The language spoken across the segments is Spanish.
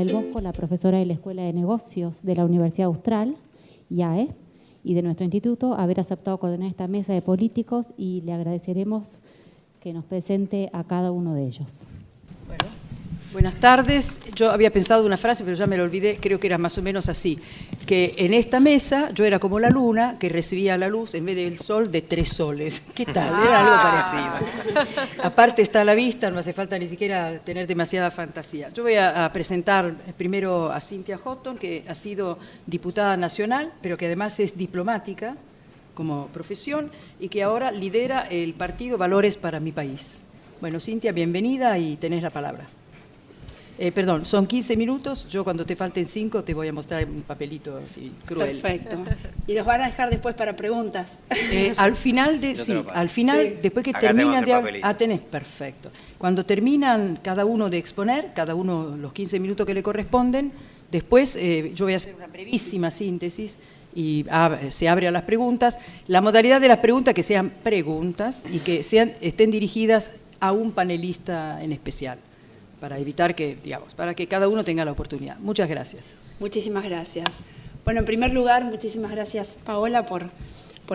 del Bosco, la profesora de la Escuela de Negocios de la Universidad Austral, IAE, y de nuestro instituto, haber aceptado coordinar esta mesa de políticos, y le agradeceremos que nos presente a cada uno de ellos. Bueno, buenas tardes. Yo había pensado una frase, pero ya me lo olvidé, creo que era más o menos así, que en esta mesa yo era como la luna que recibía la luz en vez del sol de 3 soles. ¿Qué tal? Era algo parecido. Aparte está a la vista, no hace falta ni siquiera tener demasiada fantasía. Yo voy a presentar primero a Cynthia Houghton, que ha sido diputada nacional, pero que además es diplomática como profesión y que ahora lidera el partido Valores para mi País. Bueno, Cynthia, bienvenida y tenés la palabra. Perdón, son 15 minutos, yo cuando te falten 5 te voy a mostrar un papelito así cruel. Perfecto. ¿Y los van a dejar después para preguntas? Al final, después que terminan de... tenés, perfecto. Cuando terminan cada uno de exponer, cada uno los 15 minutos que le corresponden, después yo voy a hacer una brevísima síntesis y se abre a las preguntas. La modalidad de las preguntas que sean preguntas y que estén dirigidas a un panelista en especial, para evitar que, para que cada uno tenga la oportunidad. Muchas gracias. Muchísimas gracias. Bueno, en primer lugar, muchísimas gracias, Paola, por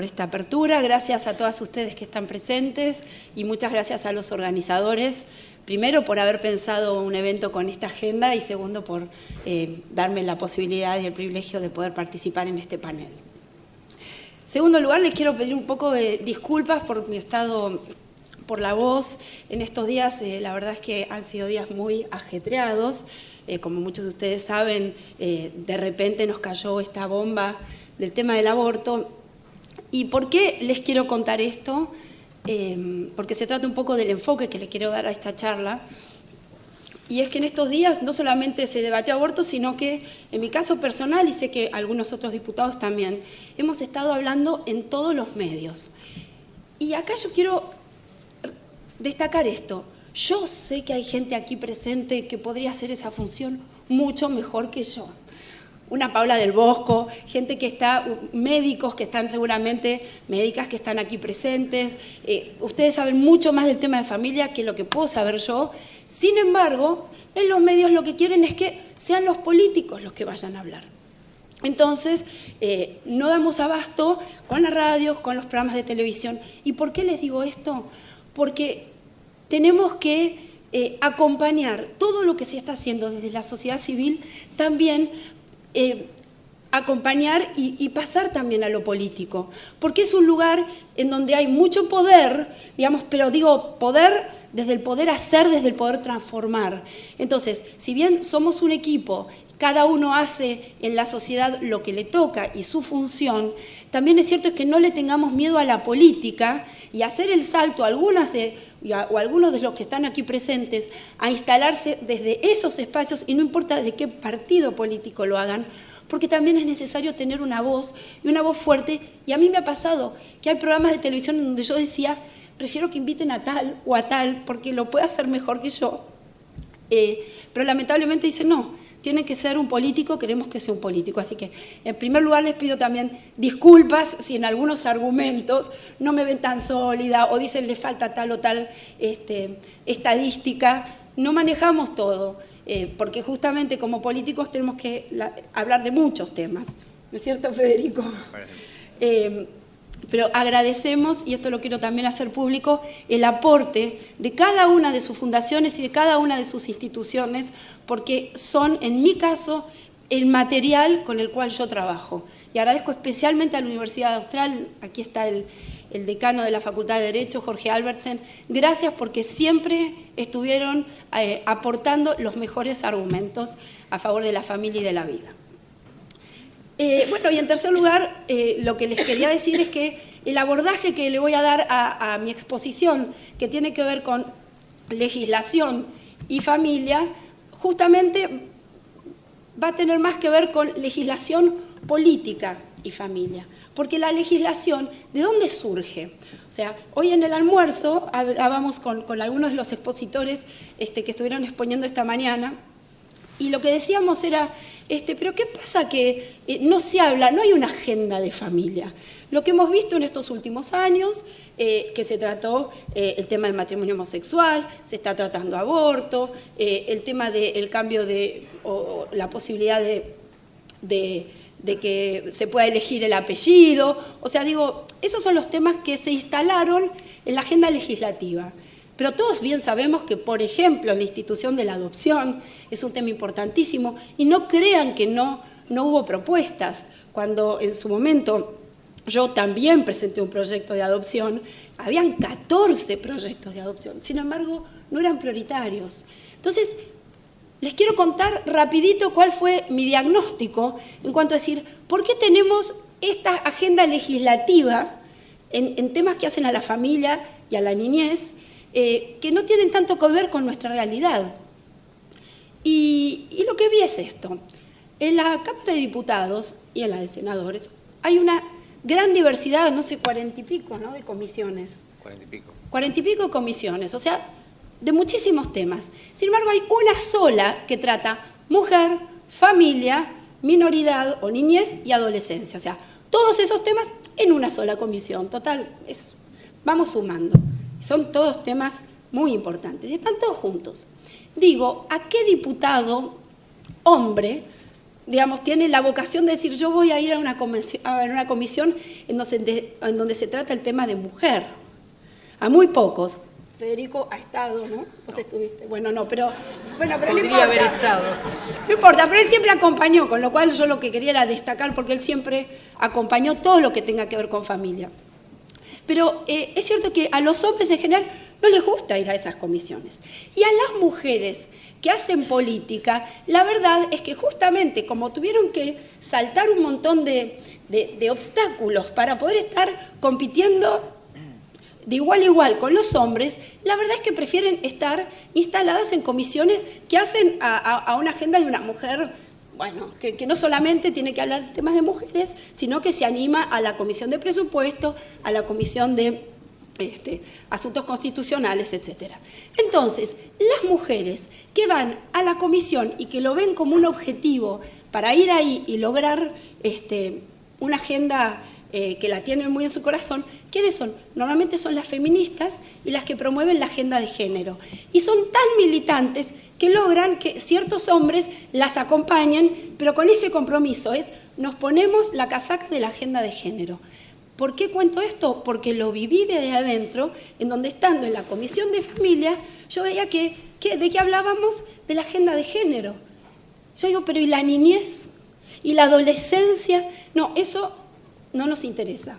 esta apertura. Gracias a todas ustedes que están presentes y muchas gracias a los organizadores, primero por haber pensado un evento con esta agenda y segundo por darme la posibilidad y el privilegio de poder participar en este panel. En segundo lugar, les quiero pedir un poco de disculpas por mi estado, por la voz. En estos días, la verdad es que han sido días muy ajetreados. Como muchos de ustedes saben, de repente nos cayó esta bomba del tema del aborto. ¿Y por qué les quiero contar esto? Porque se trata un poco del enfoque que le quiero dar a esta charla. Y es que en estos días no solamente se debatió aborto, sino que en mi caso personal, y sé que algunos otros diputados también, hemos estado hablando en todos los medios. Y acá yo quiero destacar esto. Yo sé que hay gente aquí presente que podría hacer esa función mucho mejor que yo. Una Paola del Bosco, gente que está, médicos que están seguramente, médicas que están aquí presentes. Ustedes saben mucho más del tema de familia que lo que puedo saber yo. Sin embargo, en los medios lo que quieren es que sean los políticos los que vayan a hablar. Entonces, no damos abasto con la radio, con los programas de televisión. ¿Y por qué les digo esto? Porque tenemos que acompañar todo lo que se está haciendo desde la sociedad civil, también acompañar y pasar también a lo político, porque es un lugar en donde hay mucho poder, pero digo poder desde el poder hacer, desde el poder transformar. Entonces, si bien somos un equipo, cada uno hace en la sociedad lo que le toca y su función, también es cierto que no le tengamos miedo a la política y hacer el salto a algunos de los que están aquí presentes a instalarse desde esos espacios, y no importa de qué partido político lo hagan, porque también es necesario tener una voz, y una voz fuerte. Y a mí me ha pasado que hay programas de televisión donde yo decía, prefiero que inviten a tal o a tal, porque lo puede hacer mejor que yo. Pero lamentablemente dicen, no, tiene que ser un político, queremos que sea un político. Así que, en primer lugar, les pido también disculpas si en algunos argumentos no me ven tan sólida o dicen le falta tal o tal estadística. No manejamos todo, porque justamente como políticos tenemos que hablar de muchos temas. ¿No es cierto, Federico? Pero agradecemos, y esto lo quiero también hacer público, el aporte de cada una de sus fundaciones y de cada una de sus instituciones, porque son, en mi caso, el material con el cual yo trabajo. Y agradezco especialmente a la Universidad Austral, aquí está el decano de la Facultad de Derecho, Jorge Albertsen. Gracias, porque siempre estuvieron aportando los mejores argumentos a favor de la familia y de la vida. Bueno, y en tercer lugar, lo que les quería decir es que el abordaje que le voy a dar a mi exposición, que tiene que ver con legislación y familia, justamente va a tener más que ver con legislación política y familia. Porque la legislación, ¿de dónde surge? O sea, hoy en el almuerzo hablábamos con algunos de los expositores que estuvieron exponiendo esta mañana, Y lo que decíamos era, pero ¿qué pasa que no se habla, no hay una agenda de familia? Lo que hemos visto en estos últimos años, que se trató el tema del matrimonio homosexual, se está tratando aborto, el tema del cambio o la posibilidad de que se pueda elegir el apellido. O sea, digo, esos son los temas que se instalaron en la agenda legislativa. Pero todos bien sabemos que, por ejemplo, la institución de la adopción es un tema importantísimo y no crean que no hubo propuestas. Cuando en su momento yo también presenté un proyecto de adopción, habían 14 proyectos de adopción, sin embargo, no eran prioritarios. Entonces, les quiero contar rapidito cuál fue mi diagnóstico en cuanto a decir, ¿por qué tenemos esta agenda legislativa en temas que hacen a la familia y a la niñez que no tienen tanto que ver con nuestra realidad? Y lo que vi es esto. En la Cámara de Diputados y en la de Senadores hay una gran diversidad, no sé, 40 y pico, ¿no?, de comisiones. 40 y pico. 40 y pico de comisiones, o sea, de muchísimos temas. Sin embargo, hay una sola que trata mujer, familia, minoridad o niñez y adolescencia. O sea, todos esos temas en una sola comisión. Total, vamos sumando. Son todos temas muy importantes. Están todos juntos. Digo, ¿a qué diputado, hombre, digamos, tiene la vocación de decir, yo voy a ir a una comisión en donde se trata el tema de mujer? A muy pocos. Federico ha estado, ¿no? Vos estuviste. Bueno, no, pero Podría haber estado. No importa, pero él siempre acompañó, con lo cual yo lo que quería era destacar, porque él siempre acompañó todo lo que tenga que ver con familia. Pero es cierto que a los hombres en general no les gusta ir a esas comisiones. Y a las mujeres que hacen política, la verdad es que justamente como tuvieron que saltar un montón de obstáculos para poder estar compitiendo de igual a igual con los hombres, la verdad es que prefieren estar instaladas en comisiones que hacen a una agenda de una mujer, bueno, que no solamente tiene que hablar de temas de mujeres, sino que se anima a la comisión de presupuesto, a la comisión de asuntos constitucionales, etc. Entonces, las mujeres que van a la comisión y que lo ven como un objetivo para ir ahí y lograr una agenda que la tienen muy en su corazón, ¿quiénes son? Normalmente son las feministas y las que promueven la agenda de género. Y son tan militantes que logran que ciertos hombres las acompañen, pero con ese compromiso nos ponemos la casaca de la agenda de género. ¿Por qué cuento esto? Porque lo viví desde adentro, en donde estando en la Comisión de Familia, yo veía ¿de qué hablábamos? De la agenda de género. Yo digo, pero ¿y la niñez? ¿Y la adolescencia? No, eso no nos interesa.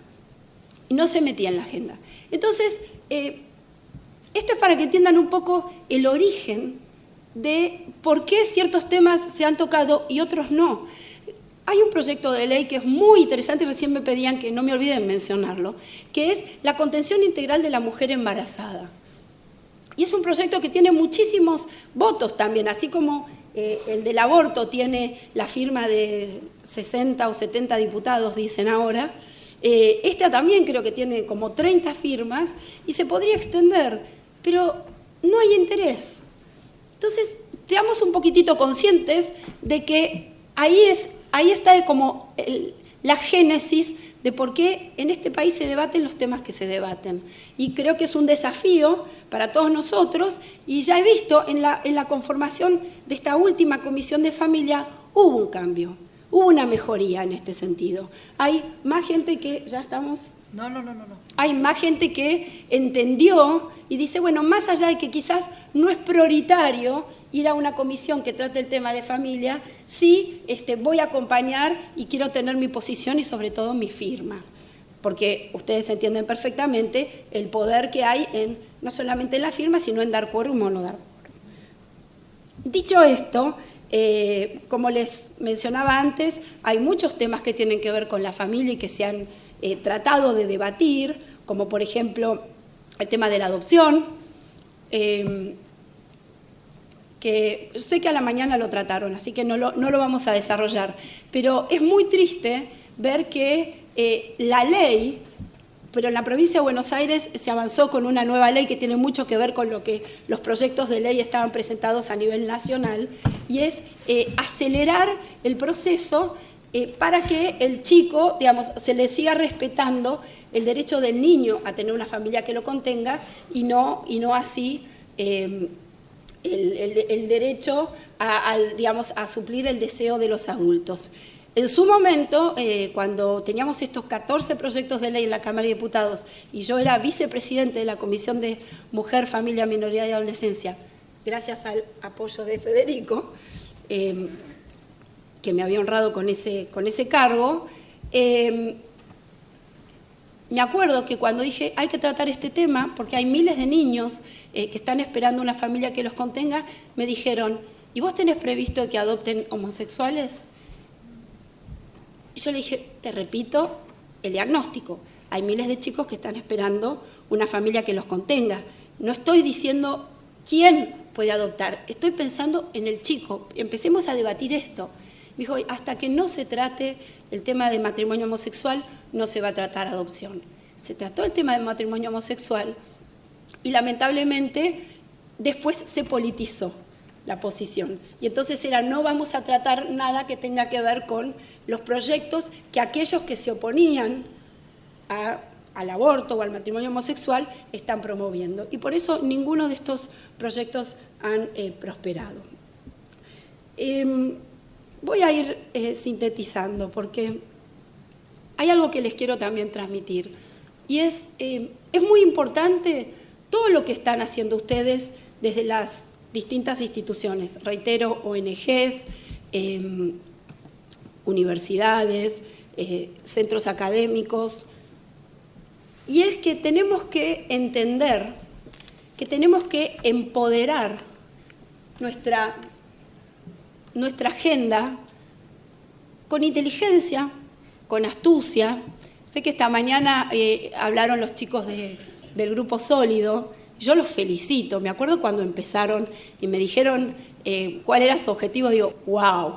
Y no se metía en la agenda. Entonces, esto es para que entiendan un poco el origen de por qué ciertos temas se han tocado y otros no. Hay un proyecto de ley que es muy interesante, recién me pedían que no me olviden mencionarlo, que es la contención integral de la mujer embarazada. Y es un proyecto que tiene muchísimos votos también, así como el del aborto tiene la firma de 60 o 70 diputados, dicen ahora. Esta también creo que tiene como 30 firmas y se podría extender, pero no hay interés. Entonces, seamos un poquitito conscientes de que ahí está como la génesis de por qué en este país se debaten los temas que se debaten. Y creo que es un desafío para todos nosotros, y ya he visto en la conformación de esta última Comisión de Familia, hubo un cambio, hubo una mejoría en este sentido. Hay más gente que, ya estamos... No. Hay más gente que entendió y dice, bueno, más allá de que quizás no es prioritario ir a una comisión que trate el tema de familia, sí voy a acompañar y quiero tener mi posición y sobre todo mi firma. Porque ustedes entienden perfectamente el poder que hay no solamente en la firma, sino en dar quórum o no dar quórum. Dicho esto, como les mencionaba antes, hay muchos temas que tienen que ver con la familia y que se han tratado de debatir, como por ejemplo el tema de la adopción, que sé que a la mañana lo trataron, así que no lo vamos a desarrollar, pero es muy triste ver que la ley pero en la provincia de Buenos Aires se avanzó con una nueva ley que tiene mucho que ver con lo que los proyectos de ley estaban presentados a nivel nacional, y es acelerar el proceso para que el chico, digamos, se le siga respetando el derecho del niño a tener una familia que lo contenga y no así el derecho digamos, a suplir el deseo de los adultos. En su momento, cuando teníamos estos 14 proyectos de ley en la Cámara de Diputados y yo era vicepresidente de la Comisión de Mujer, Familia, Minoría y Adolescencia, gracias al apoyo de Federico, que me había honrado con ese cargo, me acuerdo que cuando dije hay que tratar este tema, porque hay miles de niños que están esperando una familia que los contenga, me dijeron, ¿y vos tenés previsto que adopten homosexuales? Y yo le dije, te repito el diagnóstico, hay miles de chicos que están esperando una familia que los contenga. No estoy diciendo quién puede adoptar, estoy pensando en el chico, empecemos a debatir esto. Me dijo, hasta que no se trate el tema de matrimonio homosexual, no se va a tratar adopción. Se trató el tema de matrimonio homosexual y lamentablemente después se politizó la posición. Y entonces era, no vamos a tratar nada que tenga que ver con los proyectos que aquellos que se oponían al aborto o al matrimonio homosexual están promoviendo. Y por eso ninguno de estos proyectos han prosperado. Voy a ir sintetizando porque hay algo que les quiero también transmitir y es muy importante todo lo que están haciendo ustedes desde las distintas instituciones, reitero, ONGs, universidades, centros académicos, y es que tenemos que entender que tenemos que empoderar nuestra agenda con inteligencia, con astucia. Sé que esta mañana hablaron los chicos del Grupo Sólido. Yo los felicito. Me acuerdo cuando empezaron y me dijeron cuál era su objetivo. Digo, wow,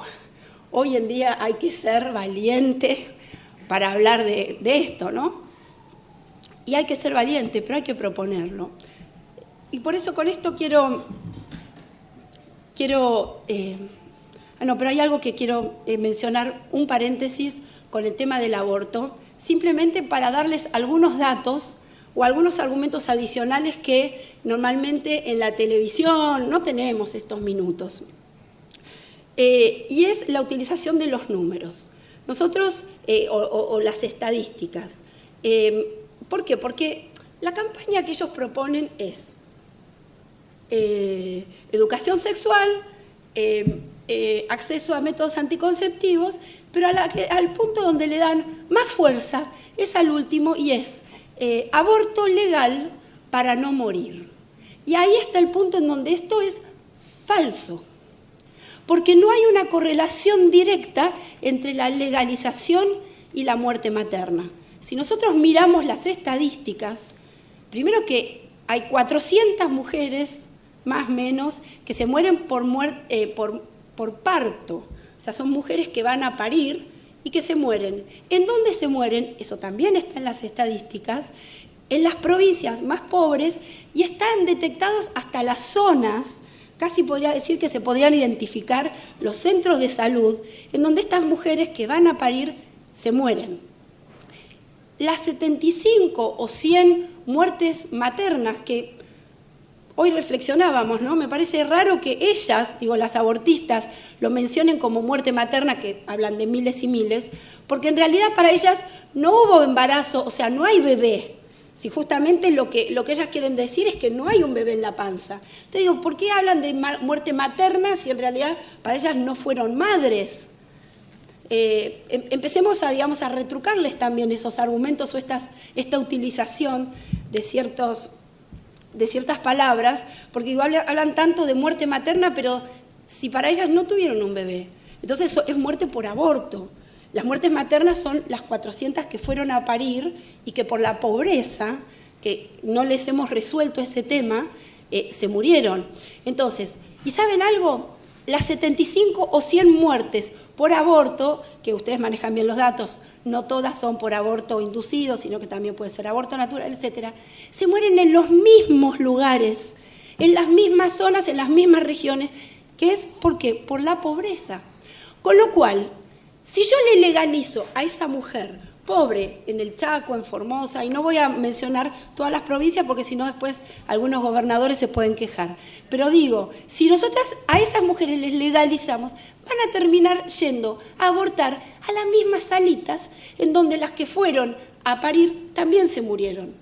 hoy en día hay que ser valiente para hablar de esto, ¿no? Y hay que ser valiente, pero hay que proponerlo. Y por eso con esto quiero pero hay algo que quiero mencionar, un paréntesis con el tema del aborto, simplemente para darles algunos datos o algunos argumentos adicionales que normalmente en la televisión no tenemos estos minutos. Y es la utilización de los números. Nosotros, o las estadísticas. ¿Por qué? Porque la campaña que ellos proponen es educación sexual, acceso a métodos anticonceptivos, pero al punto donde le dan más fuerza es al último y es aborto legal para no morir. Y ahí está el punto en donde esto es falso, porque no hay una correlación directa entre la legalización y la muerte materna. Si nosotros miramos las estadísticas, primero que hay 400 mujeres, más o menos, que se mueren por parto. O sea, son mujeres que van a parir y que se mueren. ¿En dónde se mueren? Eso también está en las estadísticas, en las provincias más pobres, y están detectados hasta las zonas, casi podría decir que se podrían identificar los centros de salud, en donde estas mujeres que van a parir se mueren. Las 75 o 100 muertes maternas que hoy reflexionábamos, ¿no? Me parece raro que ellas, las abortistas, lo mencionen como muerte materna, que hablan de miles y miles, porque en realidad para ellas no hubo embarazo, o sea, no hay bebé. Si justamente lo que ellas quieren decir es que no hay un bebé en la panza. Entonces digo, ¿por qué hablan de muerte materna si en realidad para ellas no fueron madres? Empecemos a retrucarles también esos argumentos o esta utilización de ciertas palabras, porque igual hablan tanto de muerte materna, pero si para ellas no tuvieron un bebé, entonces eso es muerte por aborto. Las muertes maternas son las 400 que fueron a parir y que por la pobreza, que no les hemos resuelto ese tema, se murieron. Entonces, ¿y saben algo? las 75 o 100 muertes por aborto, que ustedes manejan bien los datos, no todas son por aborto inducido, sino que también puede ser aborto natural, etcétera, se mueren en los mismos lugares, en las mismas zonas, en las mismas regiones, que es ¿por qué? Por la pobreza. Con lo cual, si yo le legalizo a esa mujer pobre en el Chaco, en Formosa, y no voy a mencionar todas las provincias porque si no después algunos gobernadores se pueden quejar, pero digo, si nosotras a esas mujeres les legalizamos, van a terminar yendo a abortar a las mismas salitas en donde las que fueron a parir también se murieron.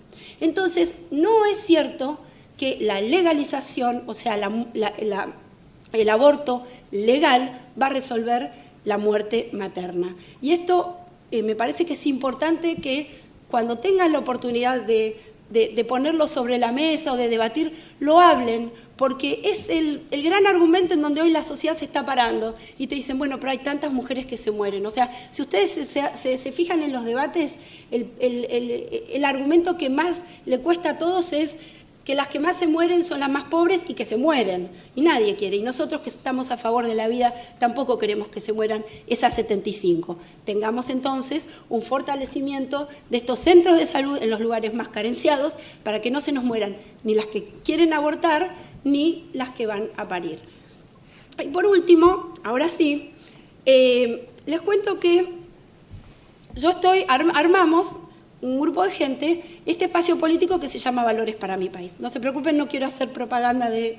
Entonces, no es cierto que la legalización, o sea, el aborto legal va a resolver la muerte materna. Y esto me parece que es importante que cuando tengan la oportunidad de ponerlo sobre la mesa o de debatir, lo hablen, porque es el gran argumento en donde hoy la sociedad se está parando y te dicen, bueno, pero hay tantas mujeres que se mueren. O sea, si ustedes se fijan en los debates, el argumento que más le cuesta a todos es que las que más se mueren son las más pobres y que se mueren, y nadie quiere, y nosotros que estamos a favor de la vida tampoco queremos que se mueran esas 75. Tengamos entonces un fortalecimiento de estos centros de salud en los lugares más carenciados para que no se nos mueran ni las que quieren abortar ni las que van a parir. Y por último, ahora sí, les cuento que armamos un grupo de gente, este espacio político que se llama Valores para mi País. No se preocupen, no quiero hacer propaganda del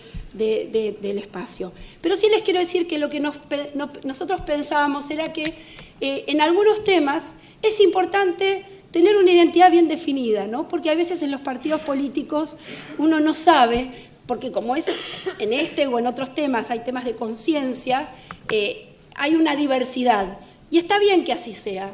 espacio. Pero sí les quiero decir que lo que nosotros pensábamos era que en algunos temas es importante tener una identidad bien definida, ¿no? Porque a veces en los partidos políticos uno no sabe, porque como es en este o en otros temas, hay temas de conciencia, hay una diversidad. Y está bien que así sea.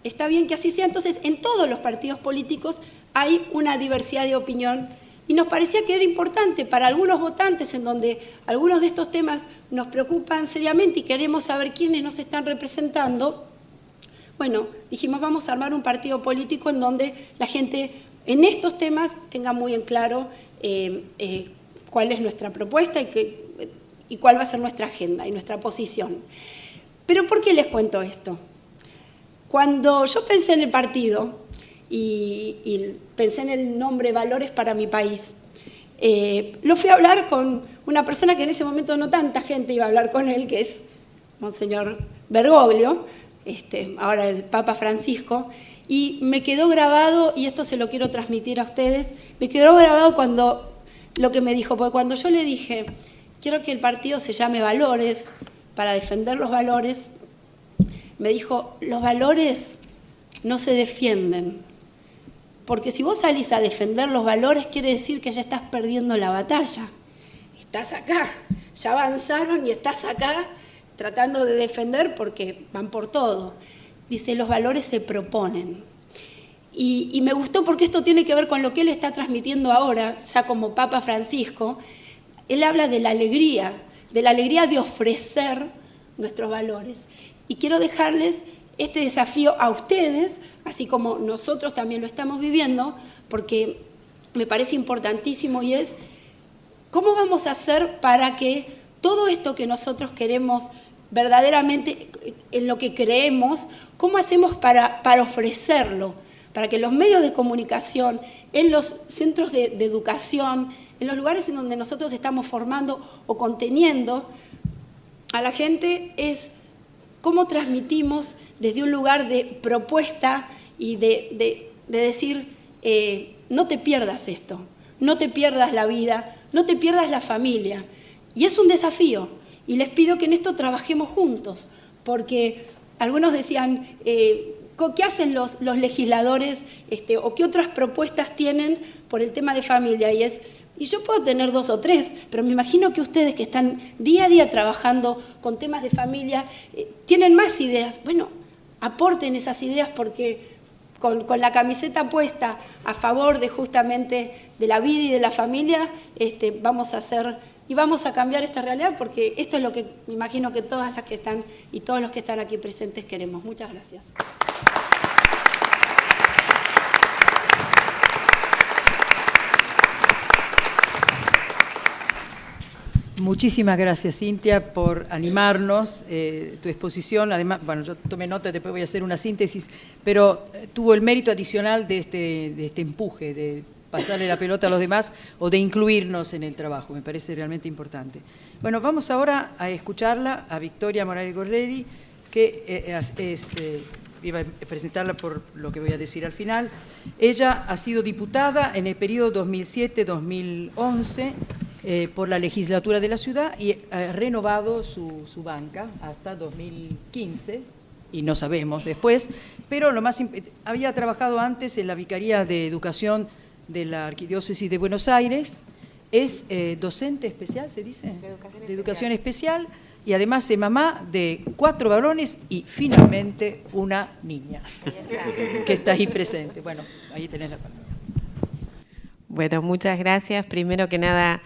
Está bien que así sea, entonces en todos los partidos políticos hay una diversidad de opinión y nos parecía que era importante para algunos votantes en donde algunos de estos temas nos preocupan seriamente y queremos saber quiénes nos están representando. Bueno, dijimos vamos a armar un partido político en donde la gente en estos temas tenga muy en claro cuál es nuestra propuesta y cuál va a ser nuestra agenda y nuestra posición. Pero ¿por qué les cuento esto? Cuando yo pensé en el partido y pensé en el nombre Valores para mi País, lo fui a hablar con una persona que en ese momento no tanta gente iba a hablar con él, que es Monseñor Bergoglio, ahora el Papa Francisco, y me quedó grabado, y esto se lo quiero transmitir a ustedes, me quedó grabado lo que me dijo, porque cuando yo le dije, quiero que el partido se llame Valores, para defender los valores, me dijo, los valores no se defienden, porque si vos salís a defender los valores quiere decir que ya estás perdiendo la batalla. Estás acá, ya avanzaron y estás acá tratando de defender porque van por todo. Dice, los valores se proponen. Y me gustó porque esto tiene que ver con lo que él está transmitiendo ahora, ya como Papa Francisco. Él habla de la alegría de ofrecer nuestros valores. Y quiero dejarles este desafío a ustedes, así como nosotros también lo estamos viviendo, porque me parece importantísimo y es, ¿cómo vamos a hacer para que todo esto que nosotros queremos verdaderamente, en lo que creemos, cómo hacemos para ofrecerlo? Para que los medios de comunicación, en los centros de educación, en los lugares en donde nosotros estamos formando o conteniendo a la gente es cómo transmitimos desde un lugar de propuesta y de decir, no te pierdas esto, no te pierdas la vida, no te pierdas la familia. Y es un desafío, y les pido que en esto trabajemos juntos, porque algunos decían, ¿qué hacen los legisladores o qué otras propuestas tienen por el tema de familia? Y yo puedo tener 2 o 3, pero me imagino que ustedes que están día a día trabajando con temas de familia, tienen más ideas. Bueno, aporten esas ideas porque con la camiseta puesta a favor de justamente de la vida y de la familia, vamos a hacer y vamos a cambiar esta realidad porque esto es lo que me imagino que todas las que están y todos los que están aquí presentes queremos. Muchas gracias. Muchísimas gracias, Cintia, por animarnos, tu exposición. Además, bueno, yo tomé nota, después voy a hacer una síntesis, pero tuvo el mérito adicional de este empuje, de pasarle la pelota a los demás o de incluirnos en el trabajo. Me parece realmente importante. Bueno, vamos ahora a escucharla, a Victoria Morales Gorreri, que iba a presentarla por lo que voy a decir al final. Ella ha sido diputada en el periodo 2007-2011 por la legislatura de la ciudad y ha renovado su banca hasta 2015, y no sabemos después, pero había trabajado antes en la Vicaría de Educación de la Arquidiócesis de Buenos Aires, es docente especial, ¿se dice? De Educación Especial, y además es mamá de 4 varones y finalmente una niña, que está ahí presente. Bueno, ahí tenés la palabra. Bueno, muchas gracias. Primero que nada,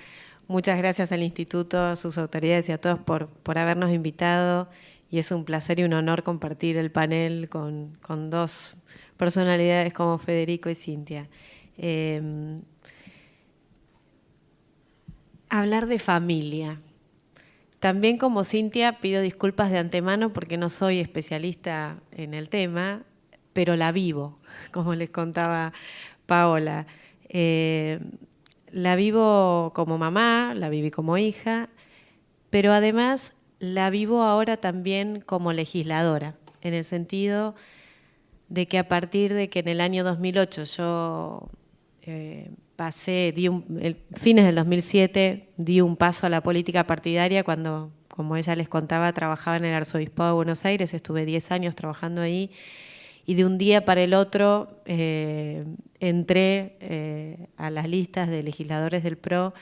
muchas gracias al Instituto, a sus autoridades y a todos por habernos invitado. Y es un placer y un honor compartir el panel con 2 personalidades como Federico y Cintia. Hablar de familia. También como Cintia pido disculpas de antemano porque no soy especialista en el tema, pero la vivo, como les contaba Paola. La vivo como mamá, la viví como hija, pero además la vivo ahora también como legisladora, en el sentido de que a partir de que en el año 2008 yo fines del 2007 di un paso a la política partidaria cuando, como ella les contaba, trabajaba en el Arzobispado de Buenos Aires, estuve 10 años trabajando ahí, y de un día para el otro entré a las listas de legisladores del PRO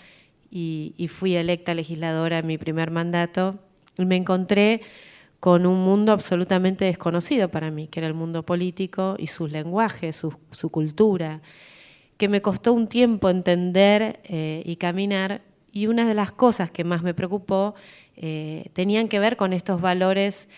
y fui electa legisladora en mi primer mandato, y me encontré con un mundo absolutamente desconocido para mí, que era el mundo político y sus lenguajes, su cultura, que me costó un tiempo entender y caminar, y una de las cosas que más me preocupó tenían que ver con estos valores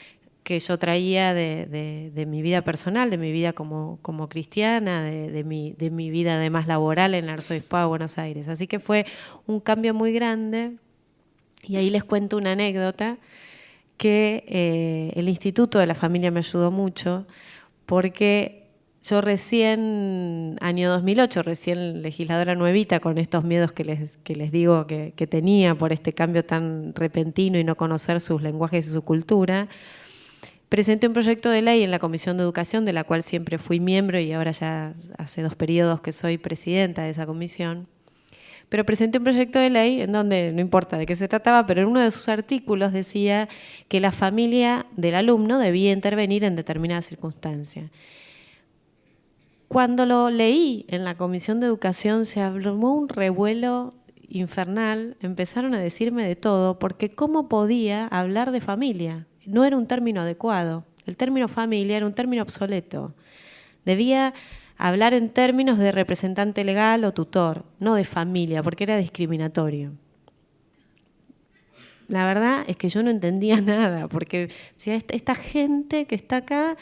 que yo traía de mi vida personal, de mi vida como cristiana, de mi vida además laboral en el Arzobispado de Buenos Aires. Así que fue un cambio muy grande, y ahí les cuento una anécdota que el Instituto de la Familia me ayudó mucho, porque yo recién, año 2008, recién legisladora nuevita, con estos miedos que les digo que tenía por este cambio tan repentino y no conocer sus lenguajes y su cultura, presenté un proyecto de ley en la Comisión de Educación, de la cual siempre fui miembro y ahora ya hace 2 periodos que soy presidenta de esa comisión. Pero presenté un proyecto de ley en donde, no importa de qué se trataba, pero en uno de sus artículos decía que la familia del alumno debía intervenir en determinadas circunstancias. Cuando lo leí en la Comisión de Educación se armó un revuelo infernal, empezaron a decirme de todo, porque ¿cómo podía hablar de familia? No era un término adecuado, el término familia era un término obsoleto. Debía hablar en términos de representante legal o tutor, no de familia, porque era discriminatorio. La verdad es que yo no entendía nada, porque si esta gente que está acá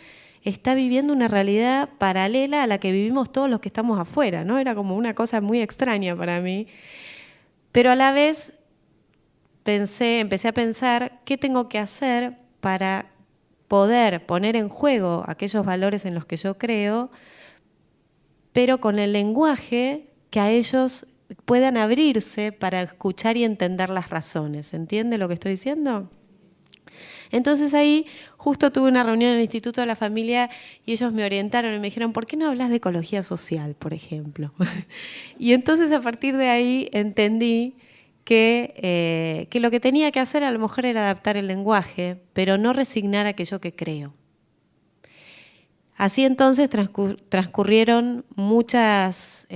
está viviendo una realidad paralela a la que vivimos todos los que estamos afuera, ¿no? Era como una cosa muy extraña para mí. Pero a la vez empecé a pensar qué tengo que hacer para poder poner en juego aquellos valores en los que yo creo, pero con el lenguaje que a ellos puedan abrirse para escuchar y entender las razones. ¿Se entiende lo que estoy diciendo? Entonces ahí justo tuve una reunión en el Instituto de la Familia y ellos me orientaron y me dijeron, ¿por qué no hablas de ecología social, por ejemplo? Y entonces a partir de ahí entendí que lo que tenía que hacer a lo mejor era adaptar el lenguaje, pero no resignar aquello que creo. Así entonces transcurrieron muchas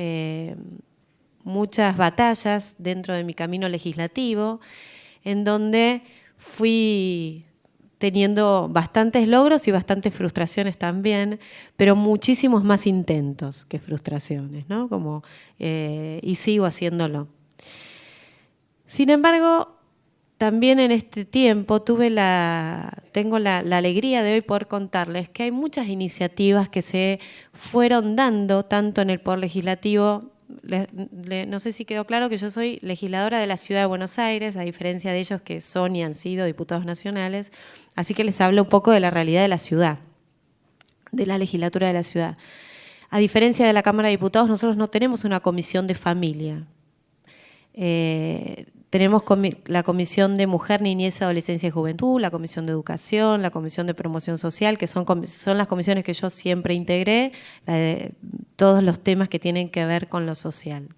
batallas dentro de mi camino legislativo, en donde fui teniendo bastantes logros y bastantes frustraciones también, pero muchísimos más intentos que frustraciones, ¿no? Y sigo haciéndolo. Sin embargo, también en este tiempo tengo la alegría de hoy poder contarles que hay muchas iniciativas que se fueron dando tanto en el Poder Legislativo no sé si quedó claro que yo soy legisladora de la Ciudad de Buenos Aires, a diferencia de ellos que son y han sido diputados nacionales, así que les hablo un poco de la realidad de la ciudad, de la legislatura de la ciudad. A diferencia de la Cámara de Diputados, nosotros no tenemos una comisión de familia. Tenemos la Comisión de Mujer, Niñez, Adolescencia y Juventud, la Comisión de Educación, la Comisión de Promoción Social, que son las comisiones que yo siempre integré, todos los temas que tienen que ver con lo social.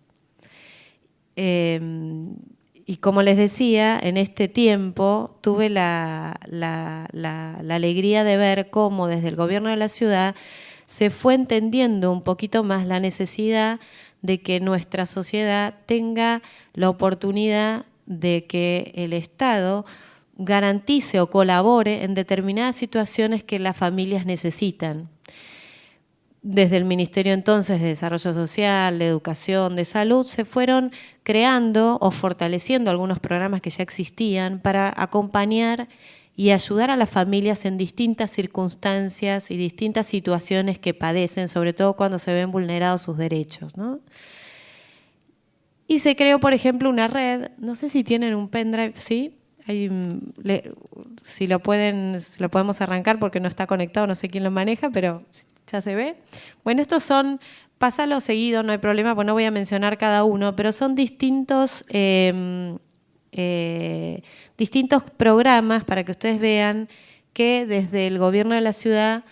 Y como les decía, en este tiempo tuve la alegría de ver cómo desde el gobierno de la ciudad se fue entendiendo un poquito más la necesidad de que nuestra sociedad tenga la oportunidad de que el Estado garantice o colabore en determinadas situaciones que las familias necesitan. Desde el Ministerio entonces de Desarrollo Social, de Educación, de Salud, se fueron creando o fortaleciendo algunos programas que ya existían para acompañar y ayudar a las familias en distintas circunstancias y distintas situaciones que padecen, sobre todo cuando se ven vulnerados sus derechos, ¿no? Y se creó, por ejemplo, una red, no sé si tienen un pendrive, ¿sí? Si lo podemos arrancar porque no está conectado, no sé quién lo maneja, pero ya se ve. Bueno, estos son, pásalo seguido, no hay problema, pues no voy a mencionar cada uno, pero son distintos programas para que ustedes vean que desde el gobierno de la ciudad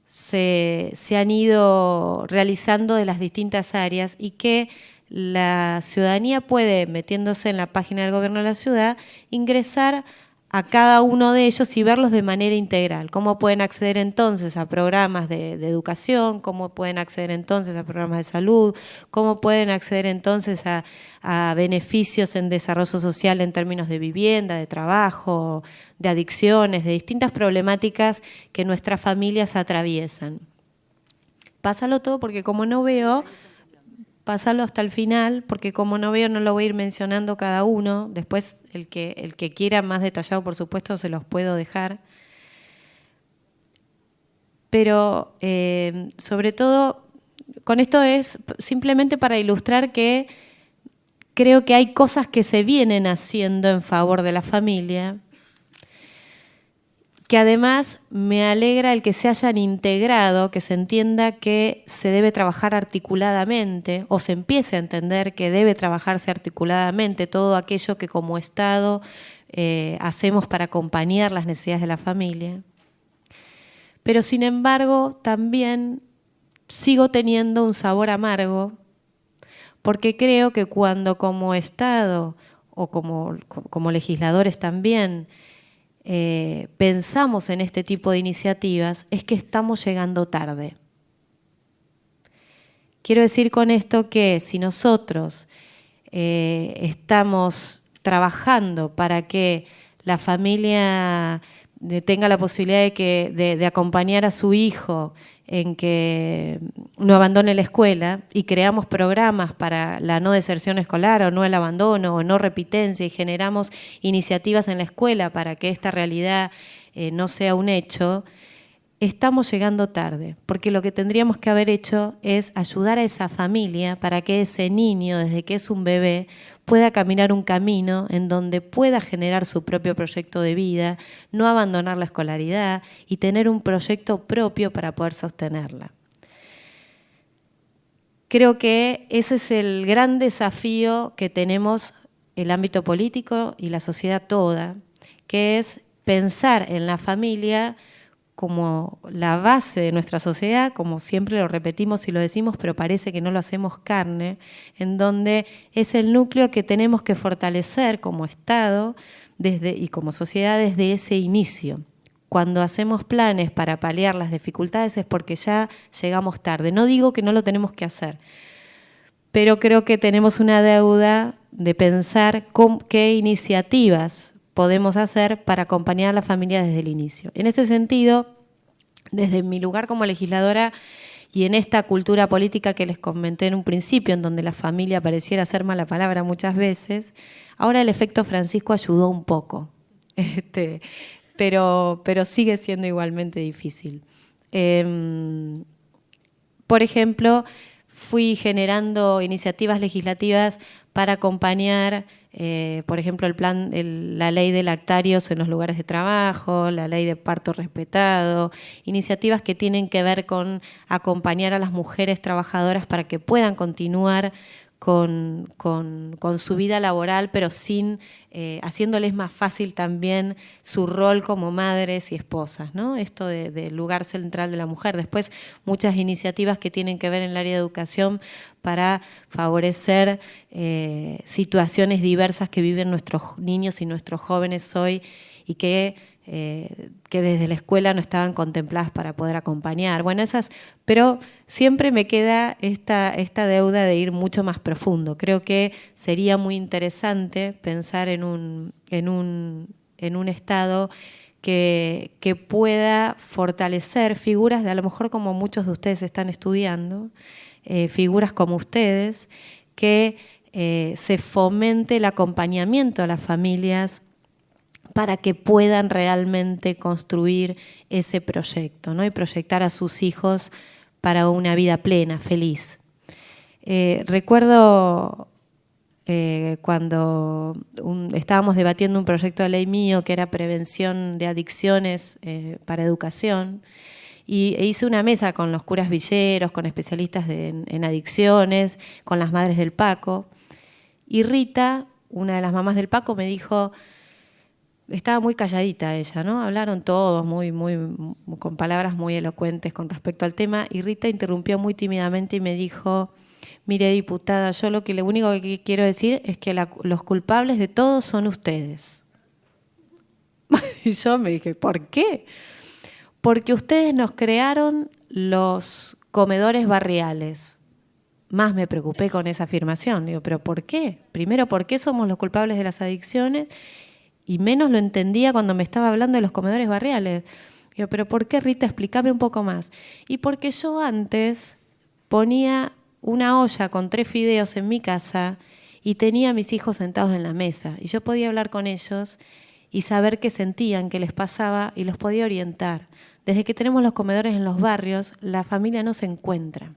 se han ido realizando de las distintas áreas y que la ciudadanía puede, metiéndose en la página del gobierno de la ciudad, ingresar a cada uno de ellos y verlos de manera integral. Cómo pueden acceder entonces a programas de educación, cómo pueden acceder entonces a programas de salud, cómo pueden acceder entonces a beneficios en desarrollo social en términos de vivienda, de trabajo, de adicciones, de distintas problemáticas que nuestras familias atraviesan. Pásalo todo porque como no veo, pásalo hasta el final, porque como no veo no lo voy a ir mencionando cada uno. Después el que quiera más detallado, por supuesto, se los puedo dejar. Pero sobre todo, con esto es simplemente para ilustrar que creo que hay cosas que se vienen haciendo en favor de la familia, que además me alegra el que se hayan integrado, que se entienda que se debe trabajar articuladamente o se empiece a entender que debe trabajarse articuladamente todo aquello que como Estado hacemos para acompañar las necesidades de la familia. Pero sin embargo también sigo teniendo un sabor amargo porque creo que cuando como Estado o como legisladores también pensamos en este tipo de iniciativas, es que estamos llegando tarde. Quiero decir con esto que si nosotros estamos trabajando para que la familia tenga la posibilidad de acompañar a su hijo en que no abandone la escuela y creamos programas para la no deserción escolar o no el abandono o no repitencia y generamos iniciativas en la escuela para que esta realidad no sea un hecho, estamos llegando tarde, porque lo que tendríamos que haber hecho es ayudar a esa familia para que ese niño, desde que es un bebé, pueda caminar un camino en donde pueda generar su propio proyecto de vida, no abandonar la escolaridad y tener un proyecto propio para poder sostenerla. Creo que ese es el gran desafío que tenemos el ámbito político y la sociedad toda, que es pensar en la familia como la base de nuestra sociedad, como siempre lo repetimos y lo decimos, pero parece que no lo hacemos carne, en donde es el núcleo que tenemos que fortalecer como Estado y como sociedad desde ese inicio. Cuando hacemos planes para paliar las dificultades es porque ya llegamos tarde. No digo que no lo tenemos que hacer, pero creo que tenemos una deuda de pensar qué iniciativas podemos hacer para acompañar a la familia desde el inicio. En este sentido, desde mi lugar como legisladora y en esta cultura política que les comenté en un principio, en donde la familia pareciera ser mala palabra muchas veces, ahora el efecto Francisco ayudó un poco, pero sigue siendo igualmente difícil. Por ejemplo, fui generando iniciativas legislativas para acompañar, por ejemplo, la ley de lactarios en los lugares de trabajo, la ley de parto respetado, iniciativas que tienen que ver con acompañar a las mujeres trabajadoras para que puedan continuar con su vida laboral, pero haciéndoles más fácil también su rol como madres y esposas, ¿no? Esto del lugar central de la mujer. Después, muchas iniciativas que tienen que ver en el área de educación para favorecer situaciones diversas que viven nuestros niños y nuestros jóvenes hoy y que desde la escuela no estaban contempladas para poder acompañar. Bueno, pero siempre me queda esta deuda de ir mucho más profundo. Creo que sería muy interesante pensar en un Estado que pueda fortalecer figuras de, a lo mejor como muchos de ustedes están estudiando, figuras como ustedes, que se fomente el acompañamiento a las familias para que puedan realmente construir ese proyecto, ¿no? Y proyectar a sus hijos para una vida plena, feliz. Recuerdo cuando estábamos debatiendo un proyecto de ley mío que era prevención de adicciones para educación, y hice una mesa con los curas villeros, con especialistas en adicciones, con las madres del Paco, y Rita, una de las mamás del Paco, me dijo... Estaba muy calladita ella, ¿no? Hablaron todos con palabras muy elocuentes con respecto al tema, y Rita interrumpió muy tímidamente y me dijo: mire, diputada, yo lo único que quiero decir es que los culpables de todo son ustedes. Y yo me dije, ¿por qué? Porque ustedes nos crearon los comedores barriales. Más me preocupé con esa afirmación. Digo, ¿pero por qué? Primero, ¿por qué somos los culpables de las adicciones? Y menos lo entendía cuando me estaba hablando de los comedores barriales. Digo, ¿pero por qué, Rita? Explícame un poco más. Y porque yo antes ponía una olla con 3 fideos en mi casa y tenía a mis hijos sentados en la mesa. Y yo podía hablar con ellos y saber qué sentían, qué les pasaba, y los podía orientar. Desde que tenemos los comedores en los barrios, la familia no se encuentra.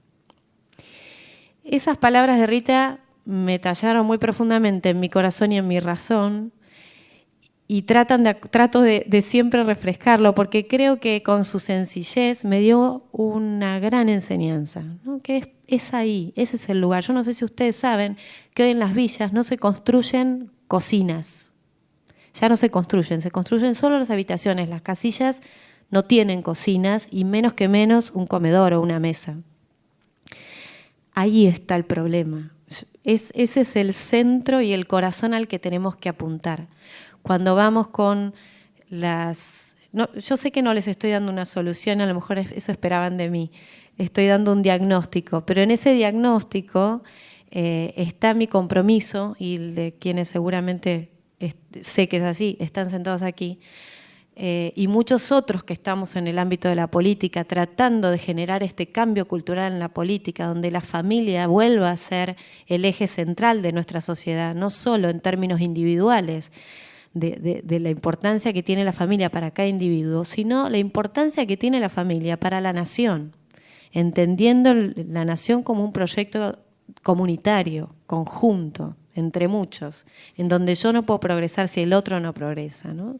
Esas palabras de Rita me tallaron muy profundamente en mi corazón y en mi razón, y trato de siempre refrescarlo, porque creo que con su sencillez me dio una gran enseñanza, ¿no? Que es ahí, ese es el lugar. Yo no sé si ustedes saben que hoy en las villas no se construyen cocinas, ya no se construyen solo las habitaciones, las casillas no tienen cocinas, y menos que menos un comedor o una mesa. Ahí está el problema. Ese es el centro y el corazón al que tenemos que apuntar. Cuando vamos con yo sé que no les estoy dando una solución, a lo mejor eso esperaban de mí, estoy dando un diagnóstico, pero en ese diagnóstico está mi compromiso, y el de quienes seguramente sé que es así, están sentados aquí, y muchos otros que estamos en el ámbito de la política tratando de generar este cambio cultural en la política, donde la familia vuelva a ser el eje central de nuestra sociedad, no solo en términos individuales, de la importancia que tiene la familia para cada individuo, sino la importancia que tiene la familia para la nación, entendiendo la nación como un proyecto comunitario, conjunto, entre muchos, en donde yo no puedo progresar si el otro no progresa, ¿no?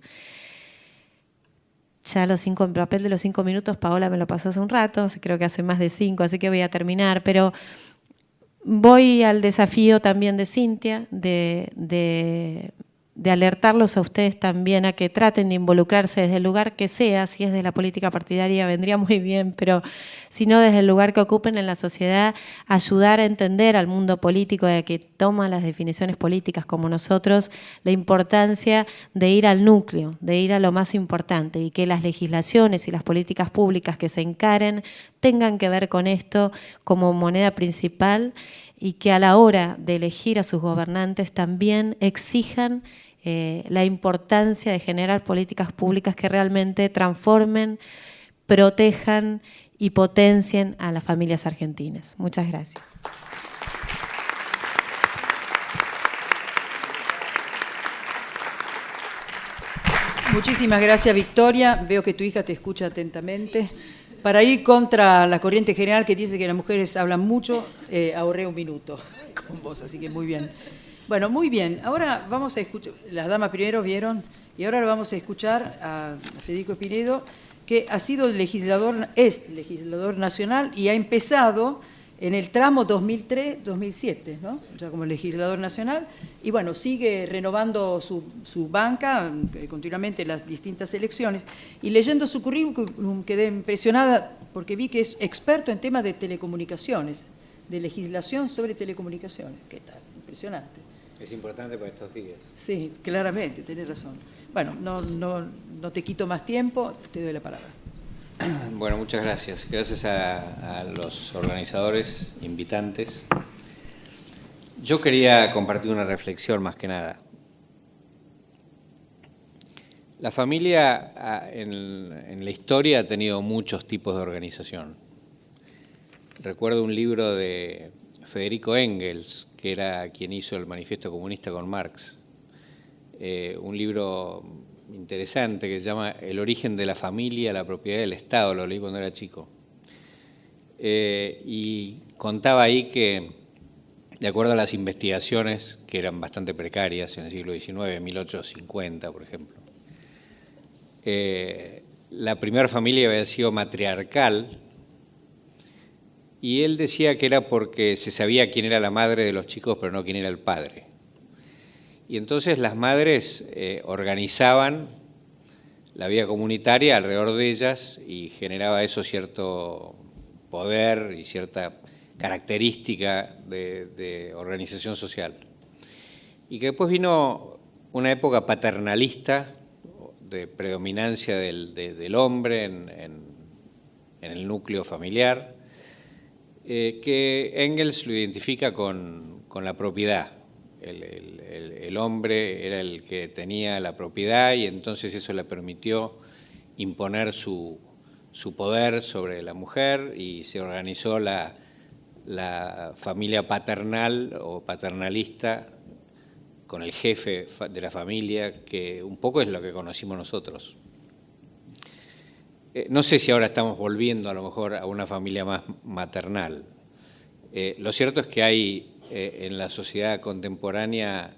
Ya el papel de los 5 minutos, Paola me lo pasó hace un rato, creo que hace más de 5, así que voy a terminar, pero voy al desafío también de Cintia, de alertarlos a ustedes también a que traten de involucrarse desde el lugar que sea. Si es de la política partidaria vendría muy bien, pero si no, desde el lugar que ocupen en la sociedad, ayudar a entender al mundo político de que toma las definiciones políticas como nosotros, la importancia de ir al núcleo, de ir a lo más importante, y que las legislaciones y las políticas públicas que se encaren tengan que ver con esto como moneda principal, y que a la hora de elegir a sus gobernantes también exijan la importancia de generar políticas públicas que realmente transformen, protejan y potencien a las familias argentinas. Muchas gracias. Muchísimas gracias, Victoria. Veo que tu hija te escucha atentamente. Para ir contra la corriente general que dice que las mujeres hablan mucho, ahorré un minuto con vos, así que muy bien. Bueno, muy bien. Ahora vamos a escuchar, las damas primero vieron, y ahora vamos a escuchar a Federico Pinedo, que ha sido legislador, es legislador nacional y ha empezado en el tramo 2003-2007, ¿no? Ya como legislador nacional, y bueno, sigue renovando su banca continuamente en las distintas elecciones, y leyendo su currículum quedé impresionada porque vi que es experto en temas de telecomunicaciones, de legislación sobre telecomunicaciones. ¿Qué tal? Impresionante. Es importante para estos días. Sí, claramente, tenés razón. Bueno, no te quito más tiempo, te doy la palabra. Bueno, muchas gracias. Gracias a los organizadores, invitantes. Yo quería compartir una reflexión más que nada. La familia en la historia ha tenido muchos tipos de organización. Recuerdo un libro de Federico Engels, que era quien hizo el Manifiesto Comunista con Marx. Un libro interesante que se llama El origen de la familia, la propiedad del Estado, lo leí cuando era chico. Y contaba ahí que, de acuerdo a las investigaciones, que eran bastante precarias en el siglo XIX, 1850, por ejemplo, la primera familia había sido matriarcal, y él decía que era porque se sabía quién era la madre de los chicos, pero no quién era el padre. Y entonces las madres organizaban la vida comunitaria alrededor de ellas y generaba eso cierto poder y cierta característica de organización social. Y que después vino una época paternalista de predominancia del hombre en el núcleo familiar, que Engels lo identifica con la propiedad. El hombre era el que tenía la propiedad y entonces eso le permitió imponer su poder sobre la mujer y se organizó la familia paternal o paternalista con el jefe de la familia, que un poco es lo que conocimos nosotros. No sé si ahora estamos volviendo a lo mejor a una familia más maternal. Lo cierto es que hay en la sociedad contemporánea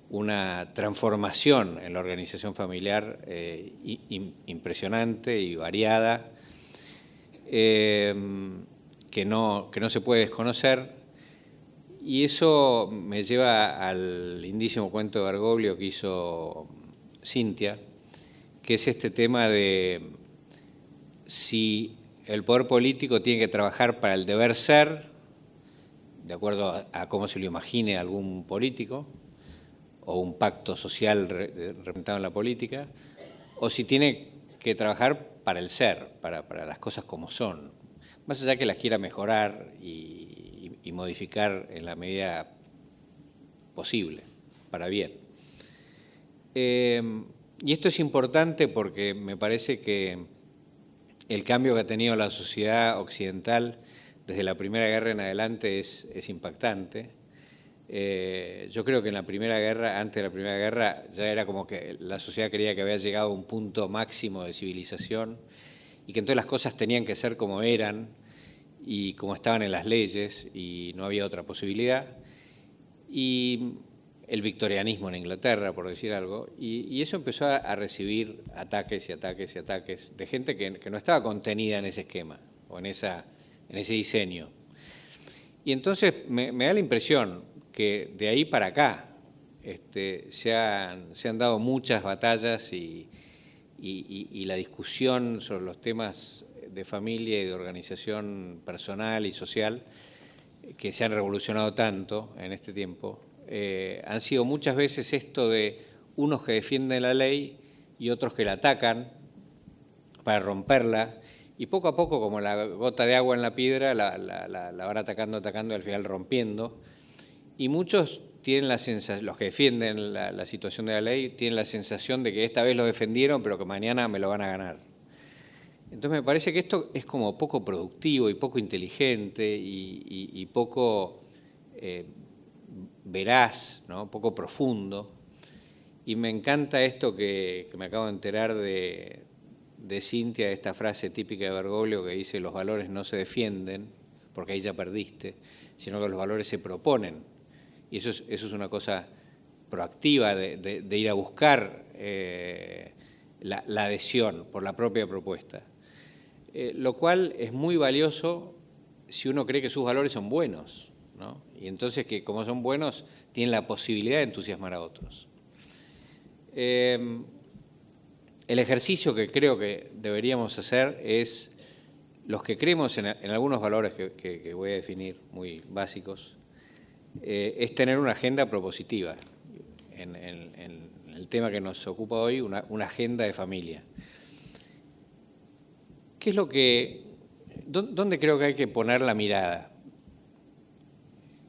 una transformación en la organización familiar impresionante y variada, que no se puede desconocer, y eso me lleva al lindísimo cuento de Bergoglio que hizo Cintia, que es este tema de si el poder político tiene que trabajar para el deber ser, de acuerdo a cómo se lo imagine algún político, o un pacto social representado en la política, o si tiene que trabajar para el ser, para las cosas como son, más allá que las quiera mejorar y modificar en la medida posible, para bien. Y esto es importante porque me parece que el cambio que ha tenido la sociedad occidental desde la Primera Guerra en adelante es impactante. Yo creo que en la Primera Guerra, antes de la Primera Guerra, ya era como que la sociedad creía que había llegado a un punto máximo de civilización y que entonces las cosas tenían que ser como eran y como estaban en las leyes y no había otra posibilidad. Y el victorianismo en Inglaterra, por decir algo, y eso empezó a recibir ataques y ataques y ataques de gente que no estaba contenida en ese esquema o en ese diseño. Y entonces me da la impresión que de ahí para acá se han dado muchas batallas y la discusión sobre los temas de familia y de organización personal y social que se han revolucionado tanto en este tiempo, han sido muchas veces esto de unos que defienden la ley y otros que la atacan para romperla, y poco a poco, como la gota de agua en la piedra, la van atacando y al final rompiendo. Y muchos tienen la sensación, los que defienden la situación de la ley, tienen la sensación de que esta vez lo defendieron, pero que mañana me lo van a ganar. Entonces me parece que esto es como poco productivo y poco inteligente y poco veraz, ¿no? Poco profundo. Y me encanta esto que me acabo de enterar de de Cintia esta frase típica de Bergoglio que dice: los valores no se defienden, porque ahí ya perdiste, sino que los valores se proponen. Y eso es una cosa proactiva de ir a buscar la adhesión por la propia propuesta. Lo cual es muy valioso si uno cree que sus valores son buenos, ¿no? Y entonces que como son buenos, tienen la posibilidad de entusiasmar a otros. El ejercicio que creo que deberíamos hacer es, los que creemos en algunos valores que voy a definir, muy básicos, es tener una agenda propositiva en el tema que nos ocupa hoy, una agenda de familia. ¿Qué es lo que, dónde creo que hay que poner la mirada?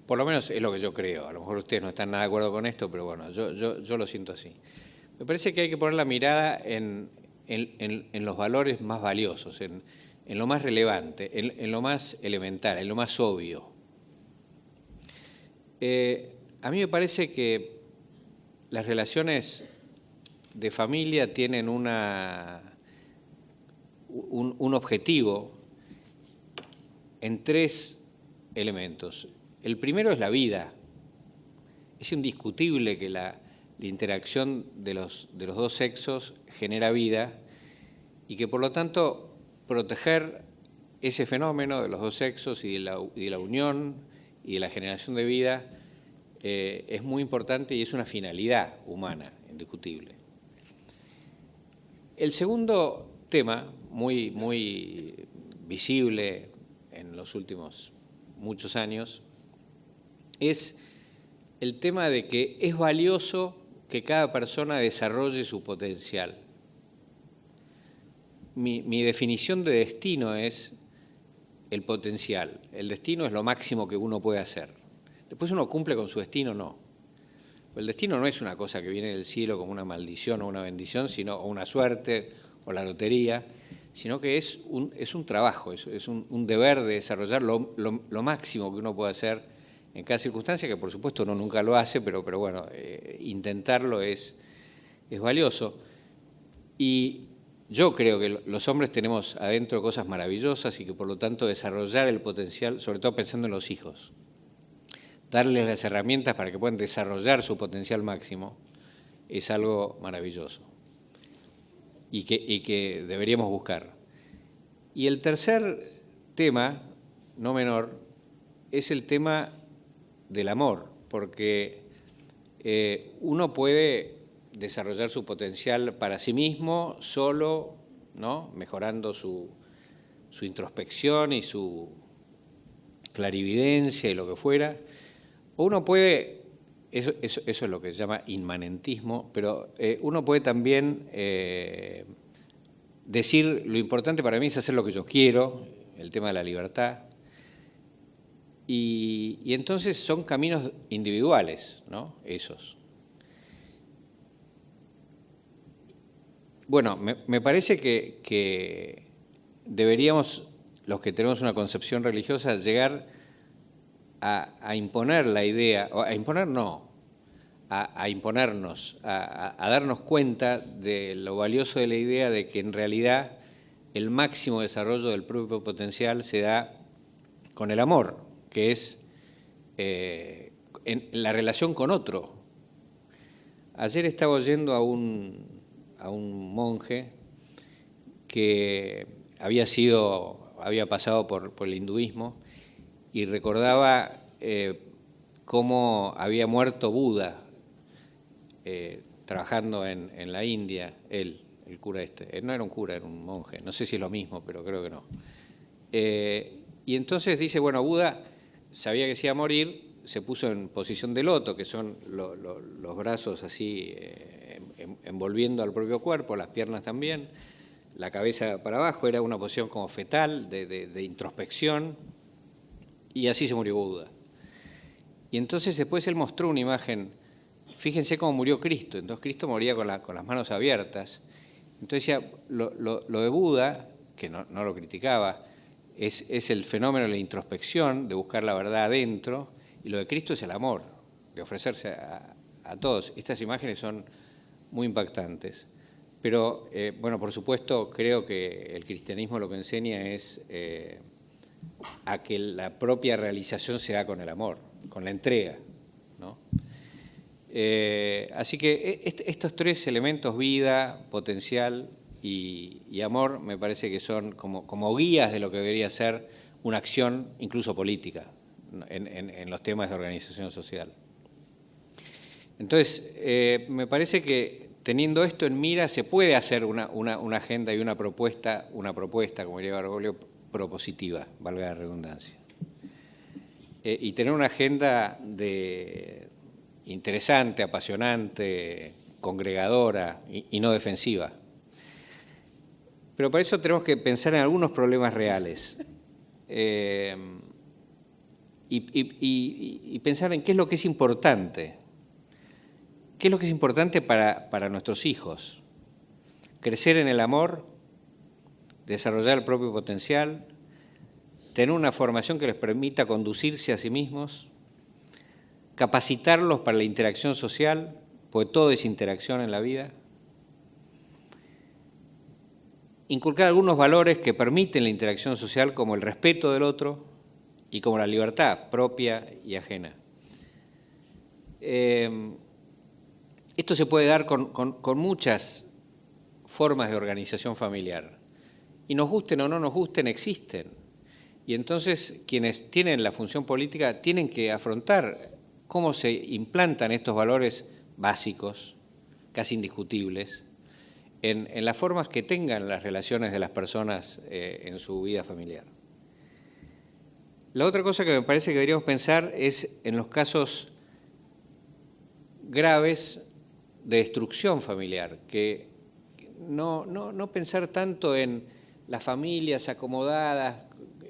Por lo menos es lo que yo creo. A lo mejor ustedes no están nada de acuerdo con esto, pero bueno, yo lo siento así. Me parece que hay que poner la mirada en los valores más valiosos, en lo más relevante, en lo más elemental, en lo más obvio. A mí me parece que las relaciones de familia tienen un objetivo en 3 elementos. El primero es la vida. Es indiscutible que la interacción de los 2 sexos genera vida y que por lo tanto proteger ese fenómeno de los 2 sexos y de la unión y de la generación de vida es muy importante y es una finalidad humana, indiscutible. El segundo tema, muy visible en los últimos muchos años, es el tema de que es valioso que cada persona desarrolle su potencial. Mi definición de destino es el potencial. El destino es lo máximo que uno puede hacer. Después uno cumple con su destino, no. El destino no es una cosa que viene del cielo como una maldición o una bendición, sino o una suerte o la lotería, sino que es un trabajo, es un deber de desarrollar lo máximo que uno puede hacer en cada circunstancia, que por supuesto uno nunca lo hace, pero bueno, intentarlo es valioso. Y yo creo que los hombres tenemos adentro cosas maravillosas y que por lo tanto desarrollar el potencial, sobre todo pensando en los hijos, darles las herramientas para que puedan desarrollar su potencial máximo, es algo maravilloso y que deberíamos buscar. Y el tercer tema, no menor, es el tema del amor, porque uno puede desarrollar su potencial para sí mismo, solo, ¿no? Mejorando su introspección y su clarividencia y lo que fuera. O uno puede, eso es lo que se llama inmanentismo, pero uno puede también decir, lo importante para mí es hacer lo que yo quiero, el tema de la libertad. Y entonces son caminos individuales, ¿no? Esos. Bueno, me parece que deberíamos, los que tenemos una concepción religiosa, llegar a imponer la idea, o a imponer no, a imponernos, a darnos cuenta de lo valioso de la idea de que en realidad el máximo desarrollo del propio potencial se da con el amor, que es en la relación con otro. Ayer estaba oyendo a un monje que había pasado por el hinduismo y recordaba cómo había muerto Buda trabajando en la India, el cura este. No era un cura, era un monje, no sé si es lo mismo, pero creo que no. Y entonces dice, bueno, Buda sabía que se iba a morir, se puso en posición de loto, que son los brazos así envolviendo al propio cuerpo, las piernas también, la cabeza para abajo, era una posición como fetal, de introspección, y así se murió Buda. Y entonces después él mostró una imagen, fíjense cómo murió Cristo, entonces Cristo moría con las manos abiertas. Entonces decía, lo de Buda, que no lo criticaba, es el fenómeno de la introspección, de buscar la verdad adentro, y lo de Cristo es el amor, de ofrecerse a todos. Estas imágenes son muy impactantes, Pero, bueno, por supuesto, creo que el cristianismo lo que enseña es a que la propia realización se da con el amor, con la entrega, ¿no? Así que estos tres elementos, vida, potencial y amor, me parece que son como guías de lo que debería ser una acción, incluso política, en los temas de organización social. Entonces, me parece que teniendo esto en mira se puede hacer una agenda y una propuesta, como diría Bergoglio, propositiva, valga la redundancia. Y tener una agenda interesante, apasionante, congregadora y no defensiva. Pero para eso tenemos que pensar en algunos problemas reales y pensar en qué es lo que es importante. ¿Qué es lo que es importante para nuestros hijos? Crecer en el amor, desarrollar el propio potencial, tener una formación que les permita conducirse a sí mismos, capacitarlos para la interacción social, porque todo es interacción en la vida, inculcar algunos valores que permiten la interacción social como el respeto del otro y como la libertad propia y ajena. Esto se puede dar con muchas formas de organización familiar. Y nos gusten o no nos gusten, existen. Y entonces quienes tienen la función política tienen que afrontar cómo se implantan estos valores básicos, casi indiscutibles, en las formas que tengan las relaciones de las personas en su vida familiar. La otra cosa que me parece que deberíamos pensar es en los casos graves de destrucción familiar, que no pensar tanto en las familias acomodadas,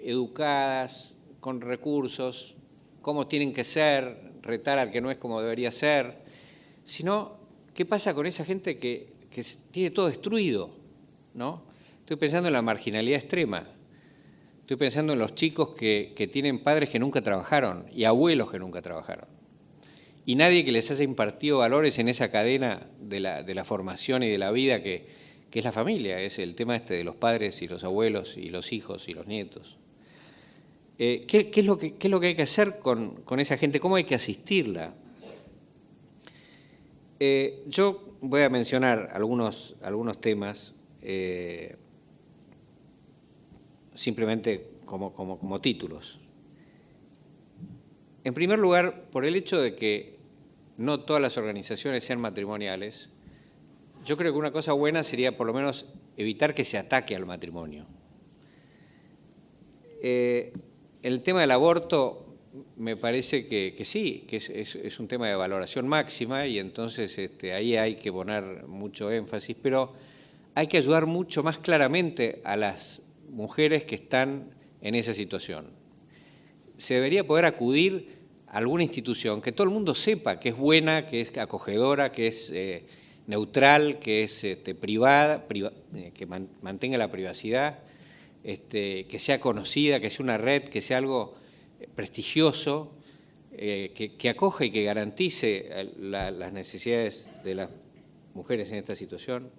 educadas, con recursos, cómo tienen que ser, retar al que no es como debería ser, sino qué pasa con esa gente que tiene todo destruido, ¿no? Estoy pensando en la marginalidad extrema, estoy pensando en los chicos que tienen padres que nunca trabajaron y abuelos que nunca trabajaron. Y nadie que les haya impartido valores en esa cadena de la formación y de la vida que es la familia, es el tema de los padres y los abuelos y los hijos y los nietos. ¿Qué es lo que hay que hacer con esa gente? ¿Cómo hay que asistirla? Yo voy a mencionar algunos temas, simplemente como títulos. En primer lugar, por el hecho de que no todas las organizaciones sean matrimoniales, yo creo que una cosa buena sería por lo menos evitar que se ataque al matrimonio. El tema del aborto me parece que sí, que es un tema de valoración máxima y entonces ahí hay que poner mucho énfasis, pero hay que ayudar mucho más claramente a las mujeres que están en esa situación. Se debería poder acudir a alguna institución que todo el mundo sepa que es buena, que es acogedora, que es neutral, que es privada, que mantenga la privacidad, que sea conocida, que sea una red, que sea algo prestigioso, que acoja y que garantice las necesidades de las mujeres en esta situación.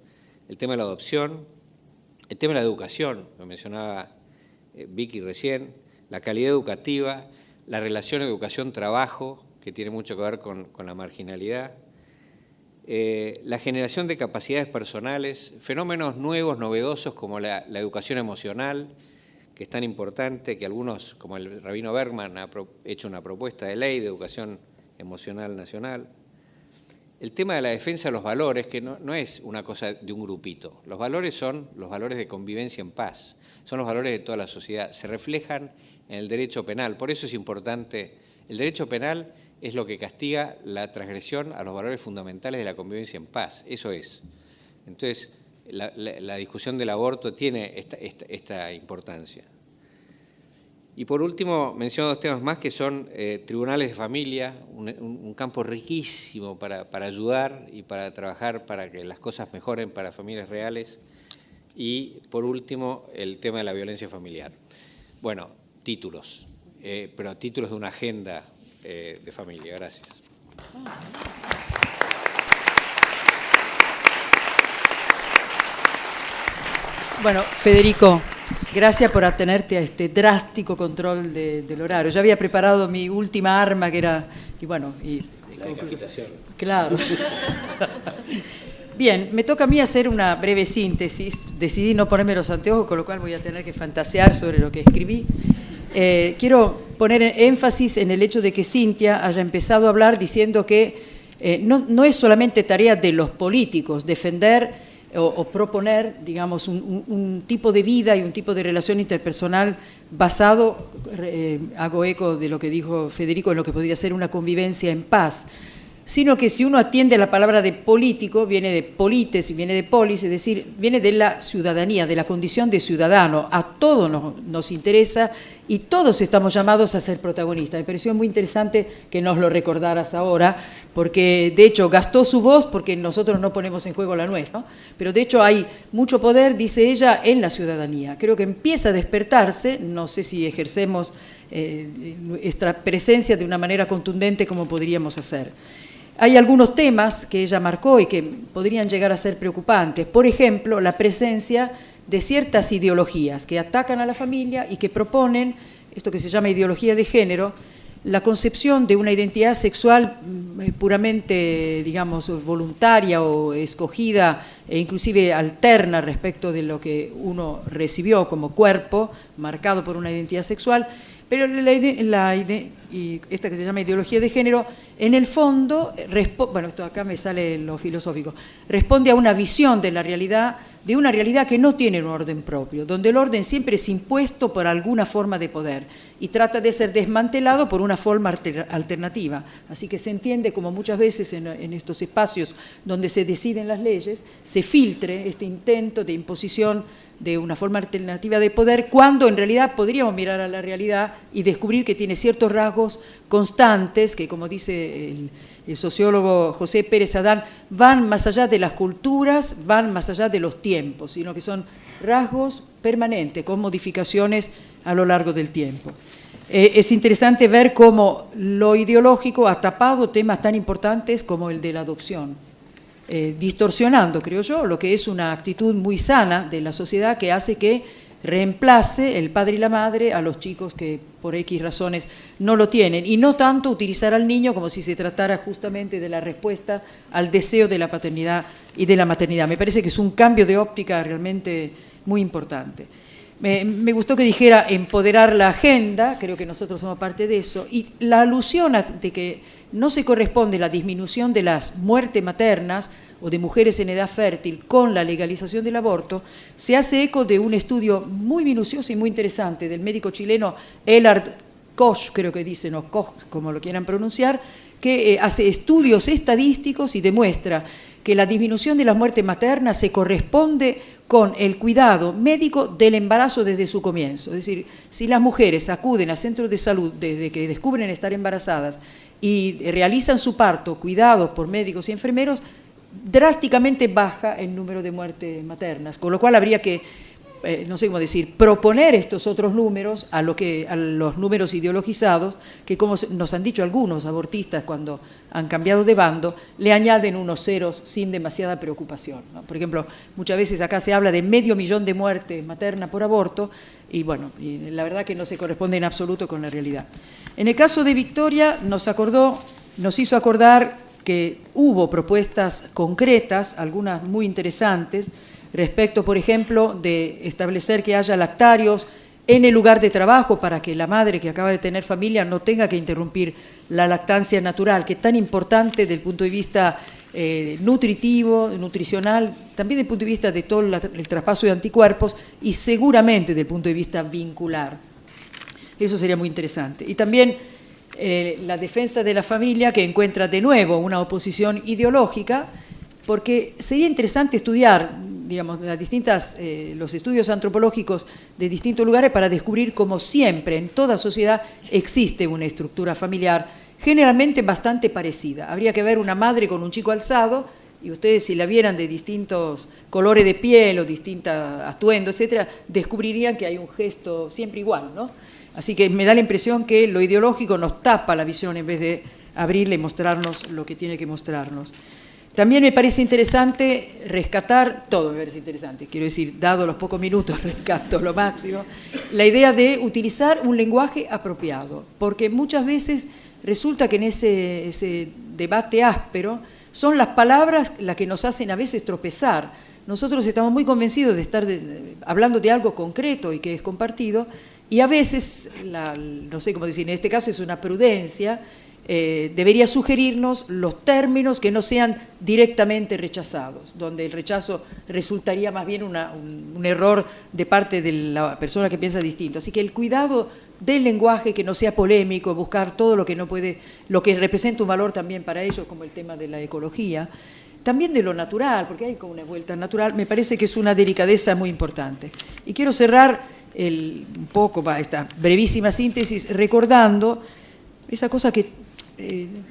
El tema de la adopción, el tema de la educación, lo mencionaba Vicky recién, la calidad educativa, la relación educación-trabajo, que tiene mucho que ver con la marginalidad, la generación de capacidades personales, fenómenos nuevos, novedosos como la educación emocional, que es tan importante que algunos, como el rabino Bergman, ha hecho una propuesta de ley de educación emocional nacional. El tema de la defensa de los valores, que no es una cosa de un grupito. Los valores son los valores de convivencia en paz, son los valores de toda la sociedad, se reflejan en el derecho penal. Por eso es importante, el derecho penal es lo que castiga la transgresión a los valores fundamentales de la convivencia en paz, eso es. Entonces, la discusión del aborto tiene esta importancia. Y por último, menciono dos temas más que son tribunales de familia, un campo riquísimo para ayudar y para trabajar para que las cosas mejoren para familias reales. Y por último, el tema de la violencia familiar. Bueno, títulos, pero títulos de una agenda de familia. Gracias. Bueno, Federico, gracias por atenerte a este drástico control del horario. Ya había preparado mi última arma, que era, y bueno, la decapitación. Claro. Bien, me toca a mí hacer una breve síntesis. Decidí no ponerme los anteojos, con lo cual voy a tener que fantasear sobre lo que escribí. Quiero poner énfasis en el hecho de que Cintia haya empezado a hablar diciendo que no es solamente tarea de los políticos defender o proponer, digamos, un tipo de vida y un tipo de relación interpersonal basado, hago eco de lo que dijo Federico, en lo que podría ser una convivencia en paz, sino que si uno atiende a la palabra de político, viene de polites y viene de polis, es decir, viene de la ciudadanía, de la condición de ciudadano. A todos nos interesa y todos estamos llamados a ser protagonistas. Me pareció muy interesante que nos lo recordaras ahora, porque de hecho gastó su voz porque nosotros no ponemos en juego la nuestra, ¿no? Pero de hecho hay mucho poder, dice ella, en la ciudadanía. Creo que empieza a despertarse, no sé si ejercemos esta presencia de una manera contundente como podríamos hacer. Hay algunos temas que ella marcó y que podrían llegar a ser preocupantes. Por ejemplo, la presencia de ciertas ideologías que atacan a la familia y que proponen, esto que se llama ideología de género, la concepción de una identidad sexual puramente, digamos, voluntaria o escogida e inclusive alterna respecto de lo que uno recibió como cuerpo, marcado por una identidad sexual. Pero esta que se llama ideología de género, en el fondo, bueno, esto acá me sale lo filosófico, responde a una visión de la realidad, de una realidad que no tiene un orden propio, donde el orden siempre es impuesto por alguna forma de poder y trata de ser desmantelado por una forma alternativa. Así que se entiende como muchas veces en estos espacios donde se deciden las leyes, se filtre este intento de imposición de una forma alternativa de poder, cuando en realidad podríamos mirar a la realidad y descubrir que tiene ciertos rasgos constantes que, como dice el sociólogo José Pérez Adán, van más allá de las culturas, van más allá de los tiempos, sino que son rasgos permanentes, con modificaciones a lo largo del tiempo. Es interesante ver cómo lo ideológico ha tapado temas tan importantes como el de la adopción, distorsionando, creo yo, lo que es una actitud muy sana de la sociedad que hace que reemplace el padre y la madre a los chicos que por X razones no lo tienen, y no tanto utilizar al niño como si se tratara justamente de la respuesta al deseo de la paternidad y de la maternidad. Me parece que es un cambio de óptica realmente muy importante. Me gustó que dijera empoderar la agenda, creo que nosotros somos parte de eso, y la alusión de que no se corresponde la disminución de las muertes maternas o de mujeres en edad fértil con la legalización del aborto, se hace eco de un estudio muy minucioso y muy interesante del médico chileno Elard Koch, creo que dicen, o Koch, como lo quieran pronunciar, que hace estudios estadísticos y demuestra que la disminución de las muertes maternas se corresponde con el cuidado médico del embarazo desde su comienzo. Es decir, si las mujeres acuden a centros de salud desde que descubren estar embarazadas y realizan su parto cuidados por médicos y enfermeros, drásticamente baja el número de muertes maternas, con lo cual habría que, no sé cómo decir, proponer estos otros números a los números ideologizados, que como nos han dicho algunos abortistas cuando han cambiado de bando, le añaden unos ceros sin demasiada preocupación, ¿no? Por ejemplo, muchas veces acá se habla de 500.000 de muertes maternas por aborto, y bueno, y la verdad que no se corresponde en absoluto con la realidad. En el caso de Victoria nos hizo acordar que hubo propuestas concretas, algunas muy interesantes, respecto, por ejemplo, de establecer que haya lactarios en el lugar de trabajo para que la madre que acaba de tener familia no tenga que interrumpir la lactancia natural, que es tan importante desde el punto de vista nutritivo, nutricional, también desde el punto de vista de todo el traspaso de anticuerpos y seguramente desde el punto de vista vincular. Eso sería muy interesante. Y también la defensa de la familia, que encuentra de nuevo una oposición ideológica, porque sería interesante estudiar, digamos, los estudios antropológicos de distintos lugares para descubrir cómo siempre en toda sociedad existe una estructura familiar generalmente bastante parecida. Habría que ver una madre con un chico alzado, y ustedes si la vieran de distintos colores de piel o distintos atuendos, etcétera, descubrirían que hay un gesto siempre igual, ¿no? Así que me da la impresión que lo ideológico nos tapa la visión en vez de abrirle y mostrarnos lo que tiene que mostrarnos. También me parece interesante rescatar, todo me parece interesante, quiero decir, dado los pocos minutos, rescato lo máximo, la idea de utilizar un lenguaje apropiado, porque muchas veces resulta que en ese debate áspero son las palabras las que nos hacen a veces tropezar. Nosotros estamos muy convencidos de estar hablando de algo concreto y que es compartido, y a veces, no sé cómo decir, en este caso es una prudencia, debería sugerirnos los términos que no sean directamente rechazados, donde el rechazo resultaría más bien un error de parte de la persona que piensa distinto. Así que el cuidado del lenguaje, que no sea polémico, buscar todo lo que no puede, lo que representa un valor también para ellos, como el tema de la ecología, también de lo natural, porque hay como una vuelta natural, me parece que es una delicadeza muy importante. Y quiero cerrar un poco esta brevísima síntesis recordando esa cosa que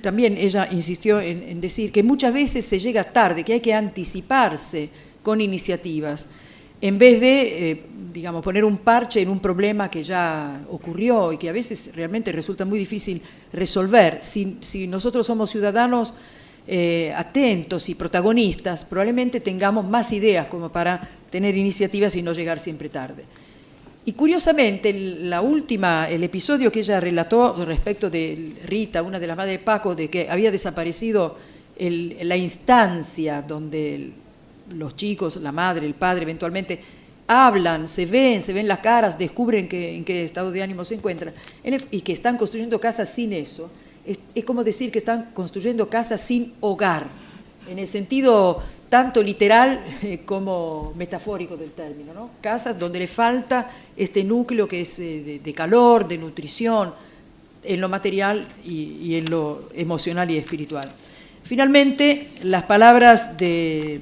también ella insistió en decir, que muchas veces se llega tarde, que hay que anticiparse con iniciativas, en vez de, digamos, poner un parche en un problema que ya ocurrió y que a veces realmente resulta muy difícil resolver. Si nosotros somos ciudadanos atentos y protagonistas, probablemente tengamos más ideas como para tener iniciativas y no llegar siempre tarde. Y curiosamente, el episodio que ella relató respecto de Rita, una de las madres de Paco, de que había desaparecido la instancia donde los chicos, la madre, el padre, eventualmente hablan, se ven las caras, descubren en qué estado de ánimo se encuentran, y que están construyendo casas sin eso, es como decir que están construyendo casas sin hogar, en el sentido tanto literal como metafórico del término, ¿no? Casas donde le falta este núcleo que es de calor, de nutrición, en lo material y en lo emocional y espiritual. Finalmente, las palabras de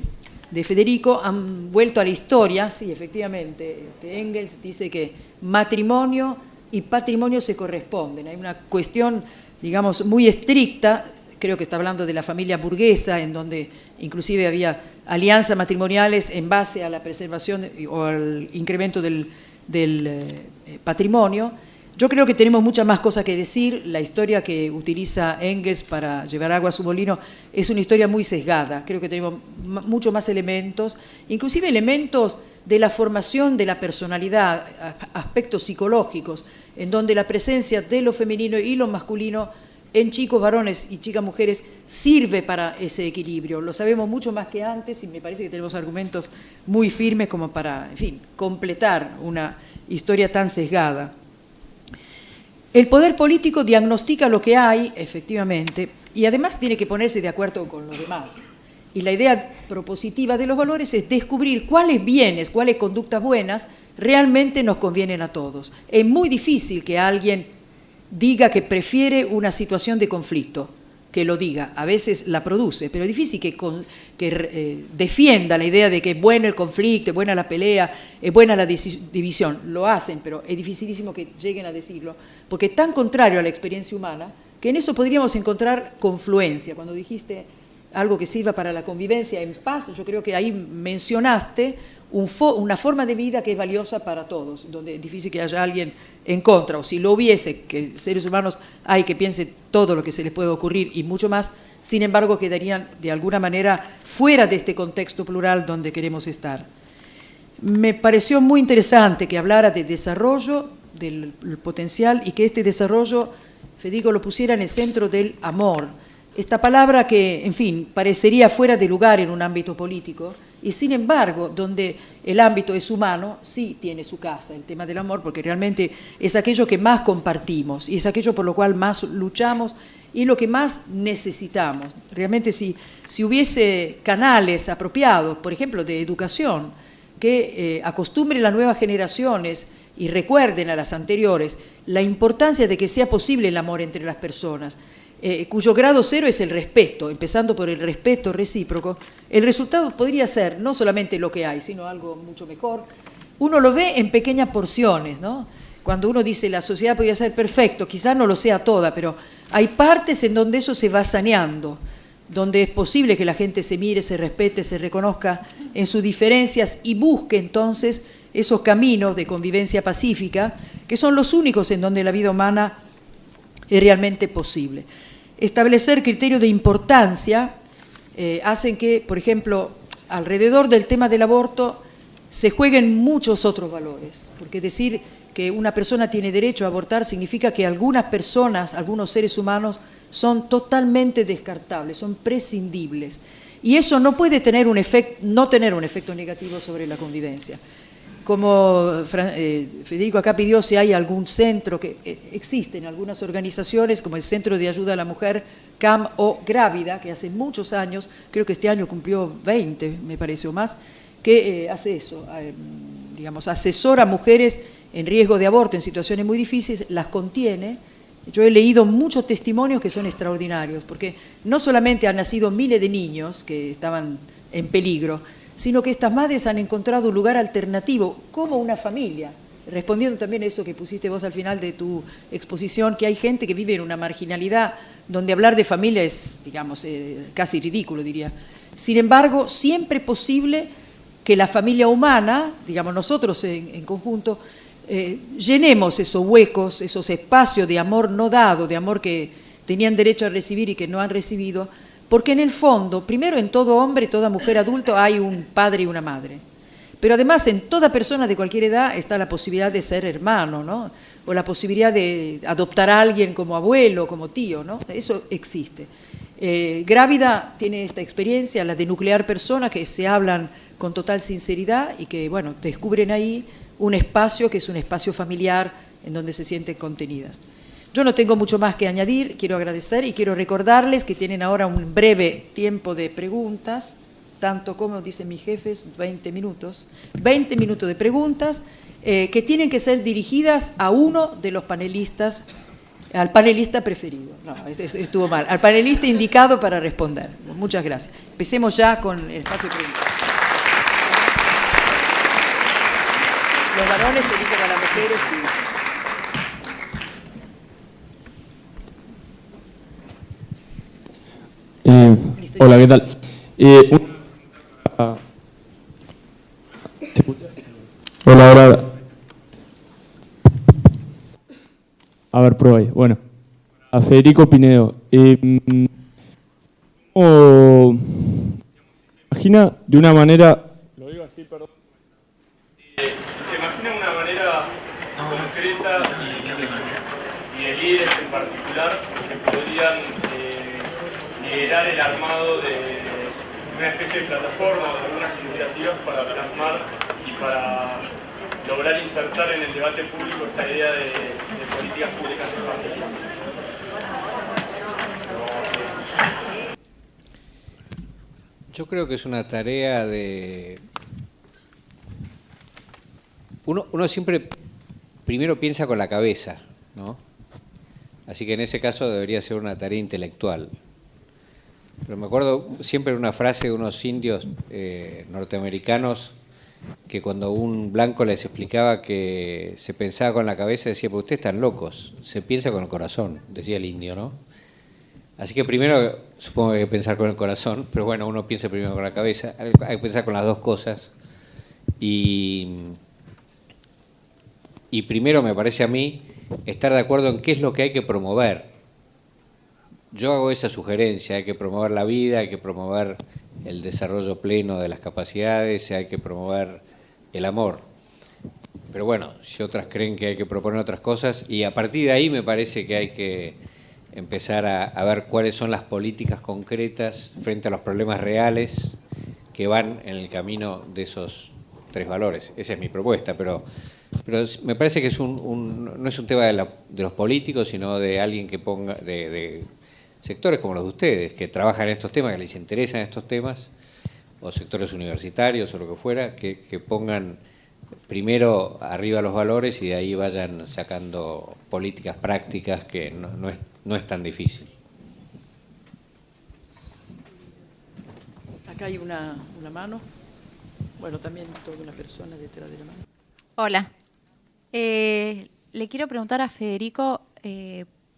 Federico han vuelto a la historia. Sí, efectivamente, Engels dice que matrimonio y patrimonio se corresponden. Hay una cuestión, digamos, muy estricta. Creo que está hablando de la familia burguesa, en donde inclusive había alianzas matrimoniales en base a la preservación o al incremento del patrimonio. Yo creo que tenemos muchas más cosas que decir. La historia que utiliza Engels para llevar agua a su molino es una historia muy sesgada. Creo que tenemos mucho más elementos, inclusive elementos de la formación de la personalidad, aspectos psicológicos, en donde la presencia de lo femenino y lo masculino en chicos varones y chicas mujeres sirve para ese equilibrio. Lo sabemos mucho más que antes y me parece que tenemos argumentos muy firmes como para, en fin, completar una historia tan sesgada. El poder político diagnostica lo que hay, efectivamente, y además tiene que ponerse de acuerdo con los demás. Y la idea propositiva de los valores es descubrir cuáles bienes, cuáles conductas buenas realmente nos convienen a todos. Es muy difícil que alguien diga que prefiere una situación de conflicto, que lo diga, a veces la produce, pero es difícil que defienda la idea de que es bueno el conflicto, es buena la pelea, es buena la división. Lo hacen, pero es dificilísimo que lleguen a decirlo, porque es tan contrario a la experiencia humana que en eso podríamos encontrar confluencia. Cuando dijiste algo que sirva para la convivencia en paz, yo creo que ahí mencionaste una forma de vida que es valiosa para todos, donde es difícil que haya alguien en contra, o si lo hubiese, que seres humanos hay que piensen todo lo que se les puede ocurrir y mucho más, sin embargo quedarían de alguna manera fuera de este contexto plural donde queremos estar. Me pareció muy interesante que hablara de desarrollo, del potencial, y que este desarrollo, Federico, lo pusiera en el centro del amor. Esta palabra que, en fin, parecería fuera de lugar en un ámbito político, y sin embargo, donde el ámbito es humano, sí tiene su casa, el tema del amor, porque realmente es aquello que más compartimos, y es aquello por lo cual más luchamos, y lo que más necesitamos. Realmente si hubiese canales apropiados, por ejemplo, de educación, que acostumbren las nuevas generaciones y recuerden a las anteriores la importancia de que sea posible el amor entre las personas, cuyo grado cero es el respeto, empezando por el respeto recíproco, el resultado podría ser no solamente lo que hay, sino algo mucho mejor. Uno lo ve en pequeñas porciones, ¿no? Cuando uno dice la sociedad podría ser perfecto, quizás no lo sea toda, pero hay partes en donde eso se va saneando, donde es posible que la gente se mire, se respete, se reconozca en sus diferencias y busque entonces esos caminos de convivencia pacífica, que son los únicos en donde la vida humana es realmente posible. Establecer criterios de importancia hacen que, por ejemplo, alrededor del tema del aborto se jueguen muchos otros valores, porque decir que una persona tiene derecho a abortar significa que algunas personas, algunos seres humanos, son totalmente descartables, son prescindibles. Y eso no puede tener no tener un efecto negativo sobre la convivencia. Como Federico acá pidió si hay algún centro, que existen algunas organizaciones como el Centro de Ayuda a la Mujer, CAM o Grávida, que hace muchos años, creo que este año cumplió 20, me parece, o más, que hace eso, digamos, asesora a mujeres en riesgo de aborto, en situaciones muy difíciles, las contiene. Yo he leído muchos testimonios que son extraordinarios, porque no solamente han nacido miles de niños que estaban en peligro, sino que estas madres han encontrado un lugar alternativo, como una familia. Respondiendo también a eso que pusiste vos al final de tu exposición, que hay gente que vive en una marginalidad donde hablar de familia es, digamos, casi ridículo, diría. Sin embargo, siempre es posible que la familia humana, digamos nosotros en conjunto, llenemos esos huecos, esos espacios de amor no dado, de amor que tenían derecho a recibir y que no han recibido, porque en el fondo, primero en todo hombre, toda mujer adulto hay un padre y una madre, pero además en toda persona de cualquier edad está la posibilidad de ser hermano, ¿no? O la posibilidad de adoptar a alguien como abuelo, como tío, ¿no? Eso existe. Grávida tiene esta experiencia, la de nuclear personas que se hablan con total sinceridad y que, bueno, descubren ahí un espacio que es un espacio familiar en donde se sienten contenidas. Yo no tengo mucho más que añadir, quiero agradecer y quiero recordarles que tienen ahora un breve tiempo de preguntas, tanto como dicen mis jefes, 20 minutos de preguntas, que tienen que ser dirigidas a uno de los panelistas, al panelista preferido. No, estuvo mal, al panelista indicado para responder. Muchas gracias. Empecemos ya con el espacio de preguntas. Los varones se dirigen a las mujeres y... Hola, ¿qué tal? Hola. A ver, prueba ahí. Bueno, a Federico Pinedo. ¿Cómo se imagina de una manera... Lo digo así, perdón. Se imagina una manera concreta y de líderes en particular que podrían liderar el armado de una especie de plataforma o de algunas iniciativas para plasmar y para lograr insertar en el debate público esta idea de políticas públicas de familia. Yo creo que es una tarea de... Uno siempre primero piensa con la cabeza, ¿no? Así que en ese caso debería ser una tarea intelectual. Pero me acuerdo siempre una frase de unos indios norteamericanos que cuando un blanco les explicaba que se pensaba con la cabeza, decía, pues ustedes están locos, se piensa con el corazón, decía el indio, ¿no? Así que primero supongo que hay que pensar con el corazón, pero bueno, uno piensa primero con la cabeza, hay que pensar con las dos cosas. Y primero me parece a mí estar de acuerdo en qué es lo que hay que promover. Yo hago esa sugerencia, hay que promover la vida, hay que promover el desarrollo pleno de las capacidades, hay que promover el amor. Pero bueno, si otras creen que hay que proponer otras cosas, y a partir de ahí me parece que hay que empezar a ver cuáles son las políticas concretas frente a los problemas reales que van en el camino de esos tres valores. Esa es mi propuesta, pero me parece que no es un tema de los políticos, sino de alguien que ponga... de sectores como los de ustedes, que trabajan en estos temas, que les interesan estos temas, o sectores universitarios o lo que fuera, que pongan primero arriba los valores y de ahí vayan sacando políticas prácticas, que no es tan difícil. Acá hay una mano. Bueno, también toda una persona detrás de la mano. Hola. Le quiero preguntar a Federico...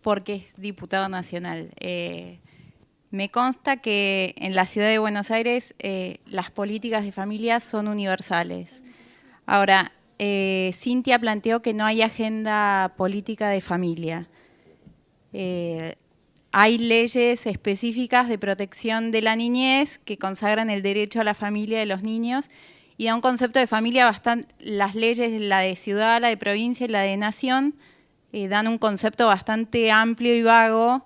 porque es diputado nacional. Me consta que en la ciudad de Buenos Aires las políticas de familia son universales. Ahora, Cintia planteó que no hay agenda política de familia. hay leyes específicas de protección de la niñez que consagran el derecho a la familia de los niños y da un concepto de familia bastante, las leyes, la de ciudad, la de provincia y la de nación, dan un concepto bastante amplio y vago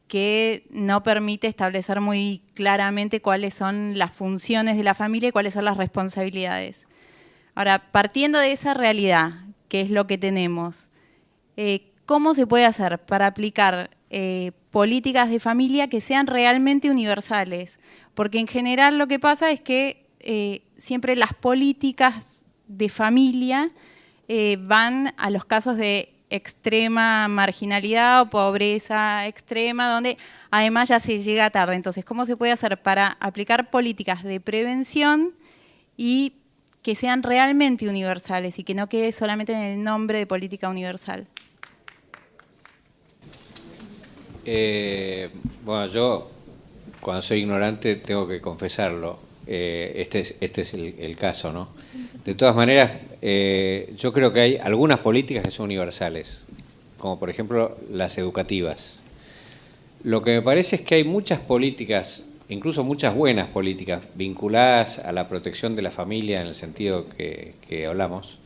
que no permite establecer muy claramente cuáles son las funciones de la familia y cuáles son las responsabilidades. Ahora, partiendo de esa realidad, que es lo que tenemos, ¿cómo se puede hacer para aplicar políticas de familia que sean realmente universales? Porque en general lo que pasa es que siempre las políticas de familia van a los casos de extrema marginalidad o pobreza extrema, donde además ya se llega tarde. Entonces, ¿cómo se puede hacer para aplicar políticas de prevención y que sean realmente universales y que no quede solamente en el nombre de política universal? Bueno, yo cuando soy ignorante tengo que confesarlo. Este es el caso, ¿no? De todas maneras, yo creo que hay algunas políticas que son universales, como por ejemplo las educativas. Lo que me parece es que hay muchas políticas, incluso muchas buenas políticas, vinculadas a la protección de la familia en el sentido que hablamos,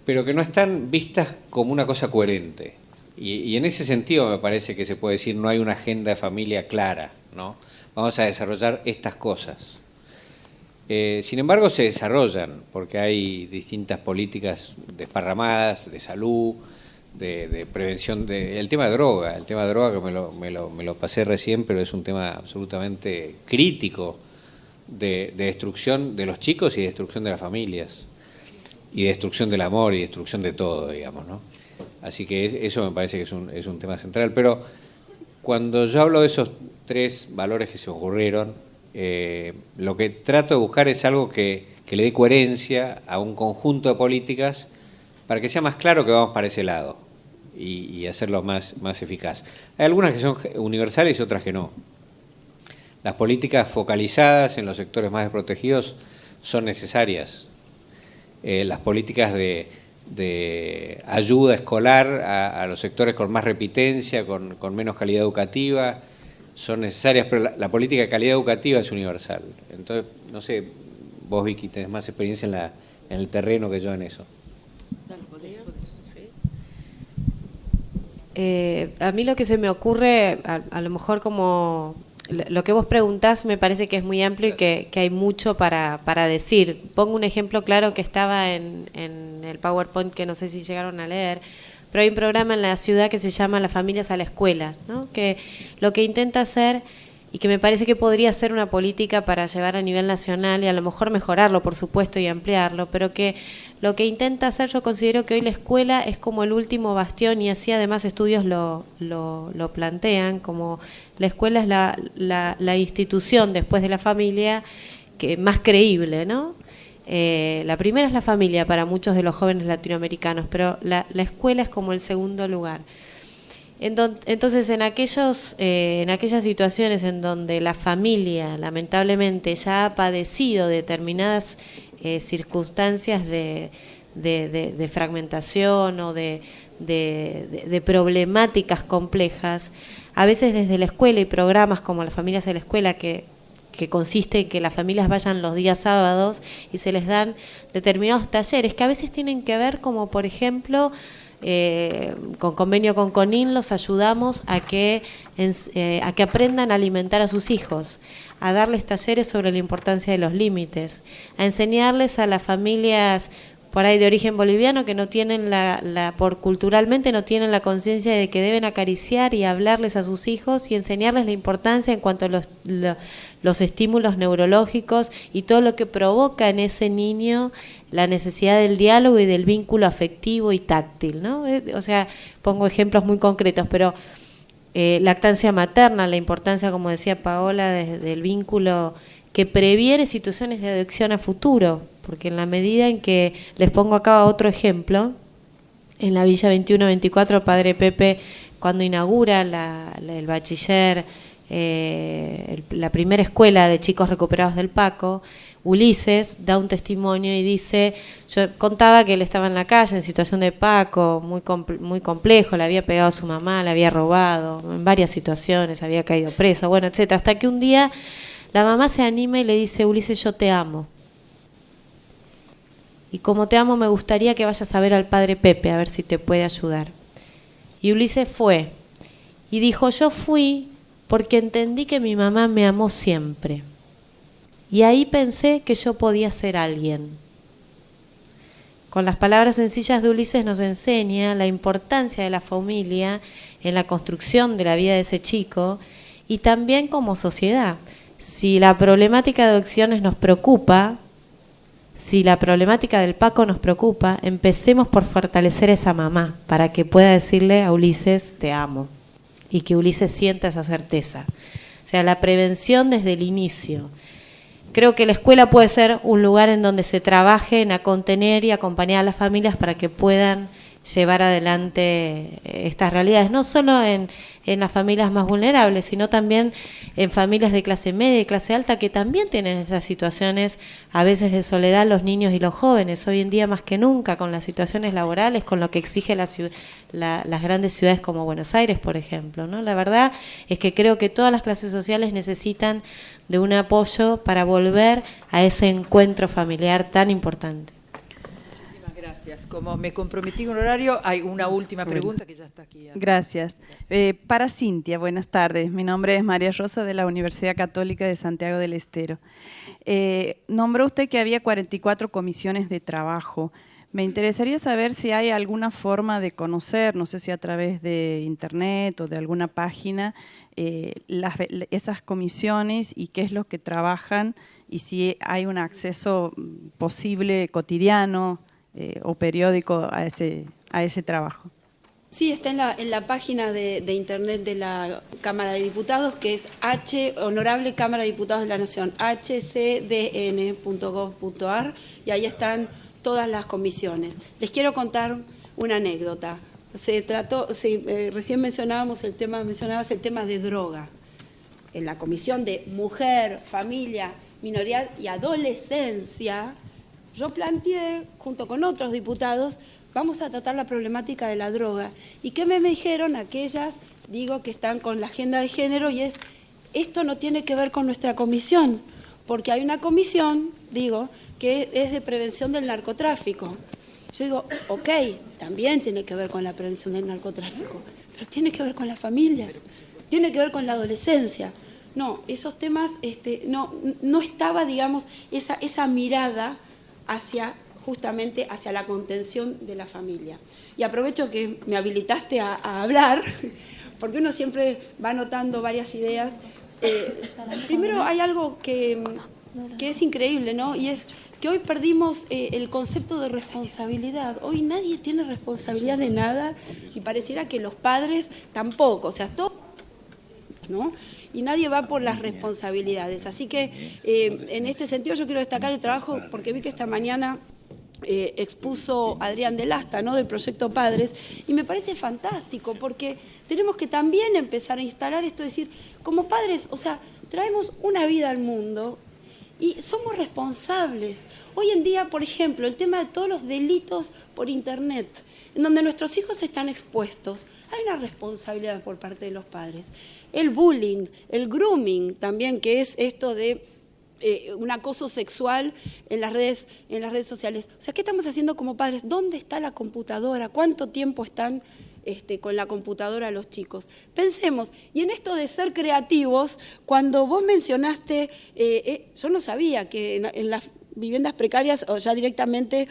pero que no están vistas como una cosa coherente. Y en ese sentido me parece que se puede decir no hay una agenda de familia clara, ¿no? Vamos a desarrollar estas cosas. Sin embargo, se desarrollan, porque hay distintas políticas desparramadas, de salud, de prevención, el tema de droga. El tema de droga que me lo pasé recién, pero es un tema absolutamente crítico de destrucción de los chicos y de destrucción de las familias, y de destrucción del amor y destrucción de todo, digamos, ¿no? Así que eso me parece que es un tema central. Pero cuando yo hablo de esos tres valores que se me ocurrieron, lo que trato de buscar es algo que le dé coherencia a un conjunto de políticas para que sea más claro que vamos para ese lado y hacerlo más eficaz. Hay algunas que son universales y otras que no. Las políticas focalizadas en los sectores más desprotegidos son necesarias. Las políticas de ayuda escolar a los sectores con más repitencia, con menos calidad educativa, son necesarias, pero la política de calidad educativa es universal. Entonces, no sé, vos, Vicky, tenés más experiencia en el terreno que yo en eso. A mí lo que se me ocurre, a lo mejor como lo que vos preguntás me parece que es muy amplio y que hay mucho para decir. Pongo un ejemplo claro que estaba en el PowerPoint, que no sé si llegaron a leer, pero hay un programa en la ciudad que se llama Las Familias a la Escuela, ¿no? Que lo que intenta hacer, y que me parece que podría ser una política para llevar a nivel nacional y a lo mejor mejorarlo, por supuesto, y ampliarlo, pero que lo que intenta hacer, yo considero que hoy la escuela es como el último bastión, y así además estudios lo plantean, como la escuela es la institución después de la familia que más creíble, ¿no? La primera es la familia para muchos de los jóvenes latinoamericanos, pero la escuela es como el segundo lugar. Entonces, en aquellas situaciones en donde la familia, lamentablemente, ya ha padecido determinadas circunstancias de fragmentación o de problemáticas complejas, a veces desde la escuela y programas como Las Familias de la Escuela, que consiste en que las familias vayan los días sábados y se les dan determinados talleres que a veces tienen que ver, como por ejemplo, con convenio con CONIN los ayudamos a que aprendan a alimentar a sus hijos, a darles talleres sobre la importancia de los límites, a enseñarles a las familias por ahí de origen boliviano que no tienen por culturalmente no tienen la conciencia de que deben acariciar y hablarles a sus hijos y enseñarles la importancia en cuanto a los estímulos neurológicos y todo lo que provoca en ese niño la necesidad del diálogo y del vínculo afectivo y táctil, ¿no? O sea, pongo ejemplos muy concretos, pero lactancia materna, la importancia, como decía Paola, del vínculo que previene situaciones de adicción a futuro, porque en la medida en que, les pongo acá otro ejemplo, en la Villa 21-24, el padre Pepe, cuando inaugura el bachiller la primera escuela de chicos recuperados del Paco, Ulises da un testimonio y dice, yo contaba que él estaba en la calle en situación de Paco, muy complejo, le había pegado a su mamá, le había robado, en varias situaciones, había caído preso, bueno, etcétera, hasta que un día la mamá se anima y le dice, Ulises, yo te amo. Y como te amo, me gustaría que vayas a ver al padre Pepe, a ver si te puede ayudar. Y Ulises fue, y dijo, yo fui porque entendí que mi mamá me amó siempre. Y ahí pensé que yo podía ser alguien. Con las palabras sencillas de Ulises nos enseña la importancia de la familia en la construcción de la vida de ese chico y también como sociedad. Si la problemática de adicciones nos preocupa, si la problemática del Paco nos preocupa, empecemos por fortalecer a esa mamá para que pueda decirle a Ulises, te amo, y que Ulises sienta esa certeza. O sea, la prevención desde el inicio. Creo que la escuela puede ser un lugar en donde se trabaje en contener y acompañar a las familias para que puedan llevar adelante estas realidades, no solo en las familias más vulnerables, sino también en familias de clase media y clase alta que también tienen esas situaciones a veces de soledad, los niños y los jóvenes, hoy en día más que nunca, con las situaciones laborales, con lo que exige las grandes ciudades como Buenos Aires, por ejemplo, ¿no? La verdad es que creo que todas las clases sociales necesitan de un apoyo para volver a ese encuentro familiar tan importante. Gracias. Como me comprometí con horario, hay una última pregunta que ya está aquí. Gracias. Para Cintia, buenas tardes. Mi nombre es María Rosa de la Universidad Católica de Santiago del Estero. Nombró usted que había 44 comisiones de trabajo. Me interesaría saber si hay alguna forma de conocer, no sé si a través de internet o de alguna página, esas comisiones y qué es lo que trabajan y si hay un acceso posible cotidiano o periódico a ese trabajo. Sí, está en la página de internet de la Cámara de Diputados, que es Honorable Cámara de Diputados de la Nación, hcdn.gov.ar, y ahí están todas las comisiones. Les quiero contar una anécdota. Recién mencionabas el tema de droga. En la comisión de Mujer, Familia, Minoridad y Adolescencia, yo planteé, junto con otros diputados, vamos a tratar la problemática de la droga. ¿Y qué me dijeron aquellas, que están con la agenda de género? Y esto no tiene que ver con nuestra comisión, porque hay una comisión, que es de prevención del narcotráfico. Yo digo, ok, también tiene que ver con la prevención del narcotráfico, pero tiene que ver con las familias, tiene que ver con la adolescencia. No, esos temas, no estaba, esa mirada justamente hacia la contención de la familia. Y aprovecho que me habilitaste a hablar, porque uno siempre va anotando varias ideas. Primero hay algo que es increíble, ¿no? Y es que hoy perdimos el concepto de responsabilidad. Hoy nadie tiene responsabilidad de nada y pareciera que los padres tampoco, o sea, todos, ¿no? Y nadie va por las responsabilidades. Así que en este sentido yo quiero destacar el trabajo, porque vi que esta mañana expuso Adrián del Asta, ¿no?, del proyecto Padres, y me parece fantástico, porque tenemos que también empezar a instalar esto, es decir, como padres, o sea, traemos una vida al mundo y somos responsables. Hoy en día, por ejemplo, el tema de todos los delitos por Internet, en donde nuestros hijos están expuestos, hay una responsabilidad por parte de los padres. El bullying, el grooming también, que es esto de un acoso sexual en las redes sociales. O sea, ¿qué estamos haciendo como padres? ¿Dónde está la computadora? ¿Cuánto tiempo están con la computadora los chicos? Pensemos, y en esto de ser creativos, cuando vos mencionaste, yo no sabía que en las viviendas precarias o ya directamente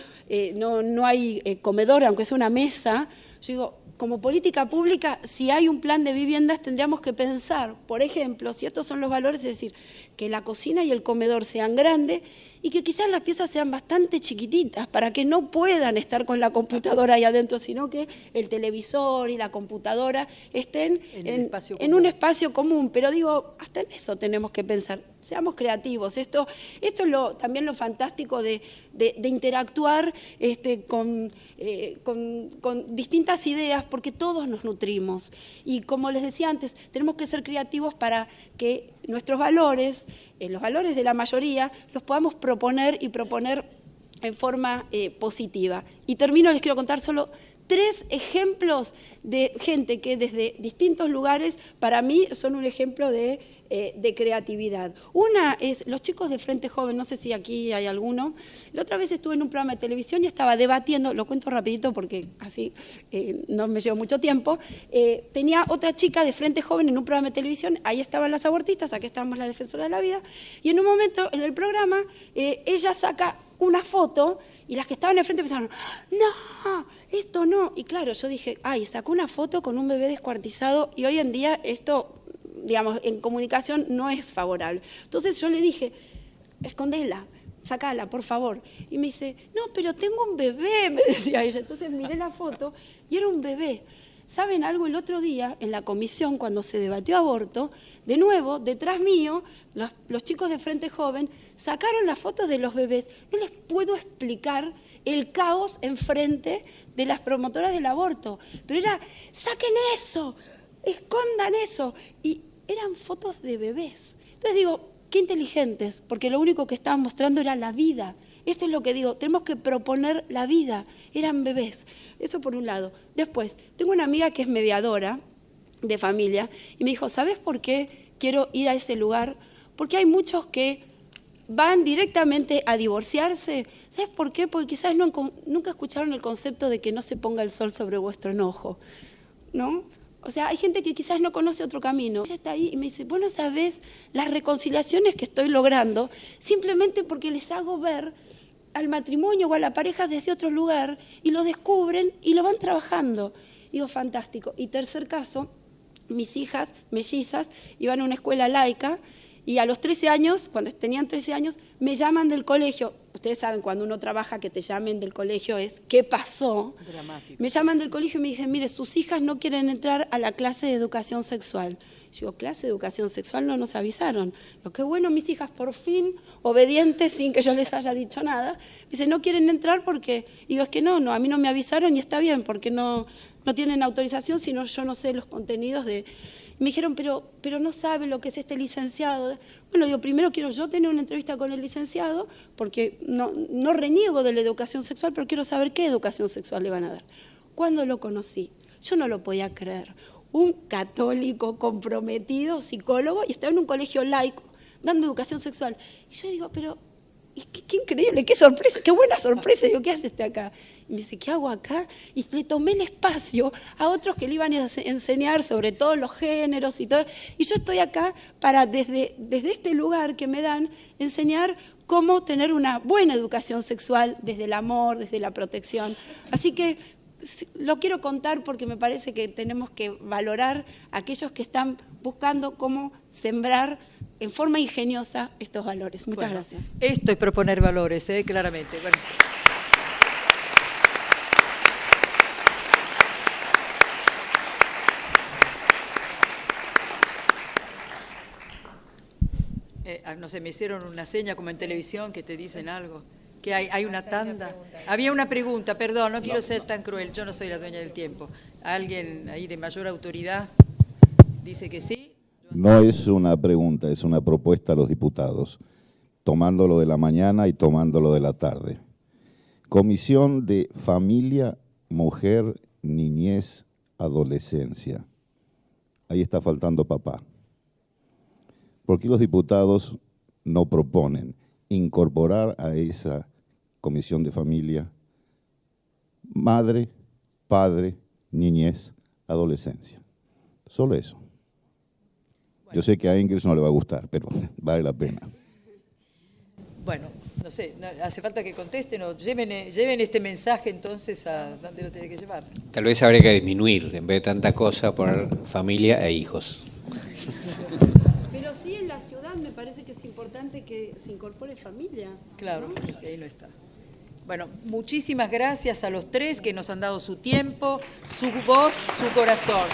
no hay comedor, aunque sea una mesa. Yo digo, como política pública, si hay un plan de viviendas, tendríamos que pensar, por ejemplo, si estos son los valores, es decir, que la cocina y el comedor sean grandes y que quizás las piezas sean bastante chiquititas para que no puedan estar con la computadora ahí adentro, sino que el televisor y la computadora estén en un espacio común. Pero hasta en eso tenemos que pensar. seamos creativos. Esto es también lo fantástico de interactuar con distintas ideas, porque todos nos nutrimos. Y como les decía antes, tenemos que ser creativos para que nuestros valores, los valores de la mayoría, los podamos proponer en forma positiva. Y termino, les quiero contar solo 3 ejemplos de gente que desde distintos lugares para mí son un ejemplo de creatividad. Una es los chicos de Frente Joven, no sé si aquí hay alguno. La otra vez estuve en un programa de televisión y estaba debatiendo, lo cuento rapidito porque así no me llevo mucho tiempo, tenía otra chica de Frente Joven en un programa de televisión, ahí estaban las abortistas, aquí estábamos las defensoras de la vida, y en un momento en el programa ella saca una foto y las que estaban enfrente pensaron, no, esto no. Y claro, yo dije, ay, sacó una foto con un bebé descuartizado y hoy en día esto, digamos, en comunicación no es favorable. Entonces yo le dije, escondela, sacala, por favor. Y me dice, no, pero tengo un bebé, me decía ella. Entonces miré la foto y era un bebé. ¿Saben algo? El otro día, en la comisión, cuando se debatió aborto, de nuevo, detrás mío, los chicos de Frente Joven sacaron las fotos de los bebés. No les puedo explicar el caos enfrente de las promotoras del aborto. Pero era, saquen eso, escondan eso. Y eran fotos de bebés. Entonces digo, qué inteligentes, porque lo único que estaban mostrando era la vida. Esto es lo que digo, tenemos que proponer la vida. Eran bebés. Eso por un lado. Después, tengo una amiga que es mediadora de familia y me dijo, ¿sabes por qué quiero ir a ese lugar? Porque hay muchos que van directamente a divorciarse. ¿Sabes por qué? Porque quizás nunca escucharon el concepto de que no se ponga el sol sobre vuestro enojo, ¿no? O sea, hay gente que quizás no conoce otro camino. Ella está ahí y me dice, vos no sabés las reconciliaciones que estoy logrando simplemente porque les hago ver al matrimonio o a la pareja desde otro lugar y lo descubren y lo van trabajando. Digo, fantástico. Y tercer caso, mis hijas mellizas iban a una escuela laica y a los 13 años, cuando tenían 13 años, me llaman del colegio. Ustedes saben, cuando uno trabaja que te llamen del colegio es ¿qué pasó? Dramático. Me llaman del colegio y me dicen, mire, sus hijas no quieren entrar a la clase de educación sexual. Yo digo, ¿clase de educación sexual? No nos avisaron. Digo, qué bueno, mis hijas por fin, obedientes, sin que yo les haya dicho nada. Me dice, no quieren entrar porque... Y digo, es que no, a mí no me avisaron y está bien, porque no tienen autorización, sino yo no sé los contenidos de... Me dijeron, pero no sabe lo que es este licenciado. Bueno, digo, primero quiero yo tener una entrevista con el licenciado, porque no reniego de la educación sexual, pero quiero saber qué educación sexual le van a dar. Cuando lo conocí, yo no lo podía creer. Un católico comprometido, psicólogo, y estaba en un colegio laico, dando educación sexual. Y yo digo, pero... Qué increíble, qué sorpresa, qué buena sorpresa. Digo, ¿qué hace este acá? Y me dice, ¿qué hago acá? Y le tomé el espacio a otros que le iban a enseñar sobre todos los géneros y todo. Y yo estoy acá para, desde este lugar que me dan, enseñar cómo tener una buena educación sexual desde el amor, desde la protección. Así que lo quiero contar porque me parece que tenemos que valorar a aquellos que están buscando cómo sembrar en forma ingeniosa estos valores. Muchas gracias. Esto es proponer valores, claramente. Bueno. No sé, me hicieron una seña como en televisión que te dicen algo. Que hay una tanda. Había una pregunta, perdón, no quiero ser tan cruel, yo no soy la dueña del tiempo. ¿Alguien ahí de mayor autoridad dice que sí? No es una pregunta, es una propuesta a los diputados, tomándolo de la mañana y tomándolo de la tarde. Comisión de Familia, Mujer, Niñez, Adolescencia. Ahí está faltando papá. ¿Por qué los diputados no proponen incorporar a esa Comisión de Familia madre, padre, niñez, adolescencia? Solo eso. Yo sé que a Engels no le va a gustar, pero vale la pena. Bueno, no sé, hace falta que contesten o lleven este mensaje entonces a dónde lo tiene que llevar. Tal vez habría que disminuir, en vez de tanta cosa, poner familia e hijos. Pero sí en la ciudad me parece que es importante que se incorpore familia. Claro, ¿no? Que ahí no está. Bueno, muchísimas gracias a los 3 que nos han dado su tiempo, su voz, su corazón.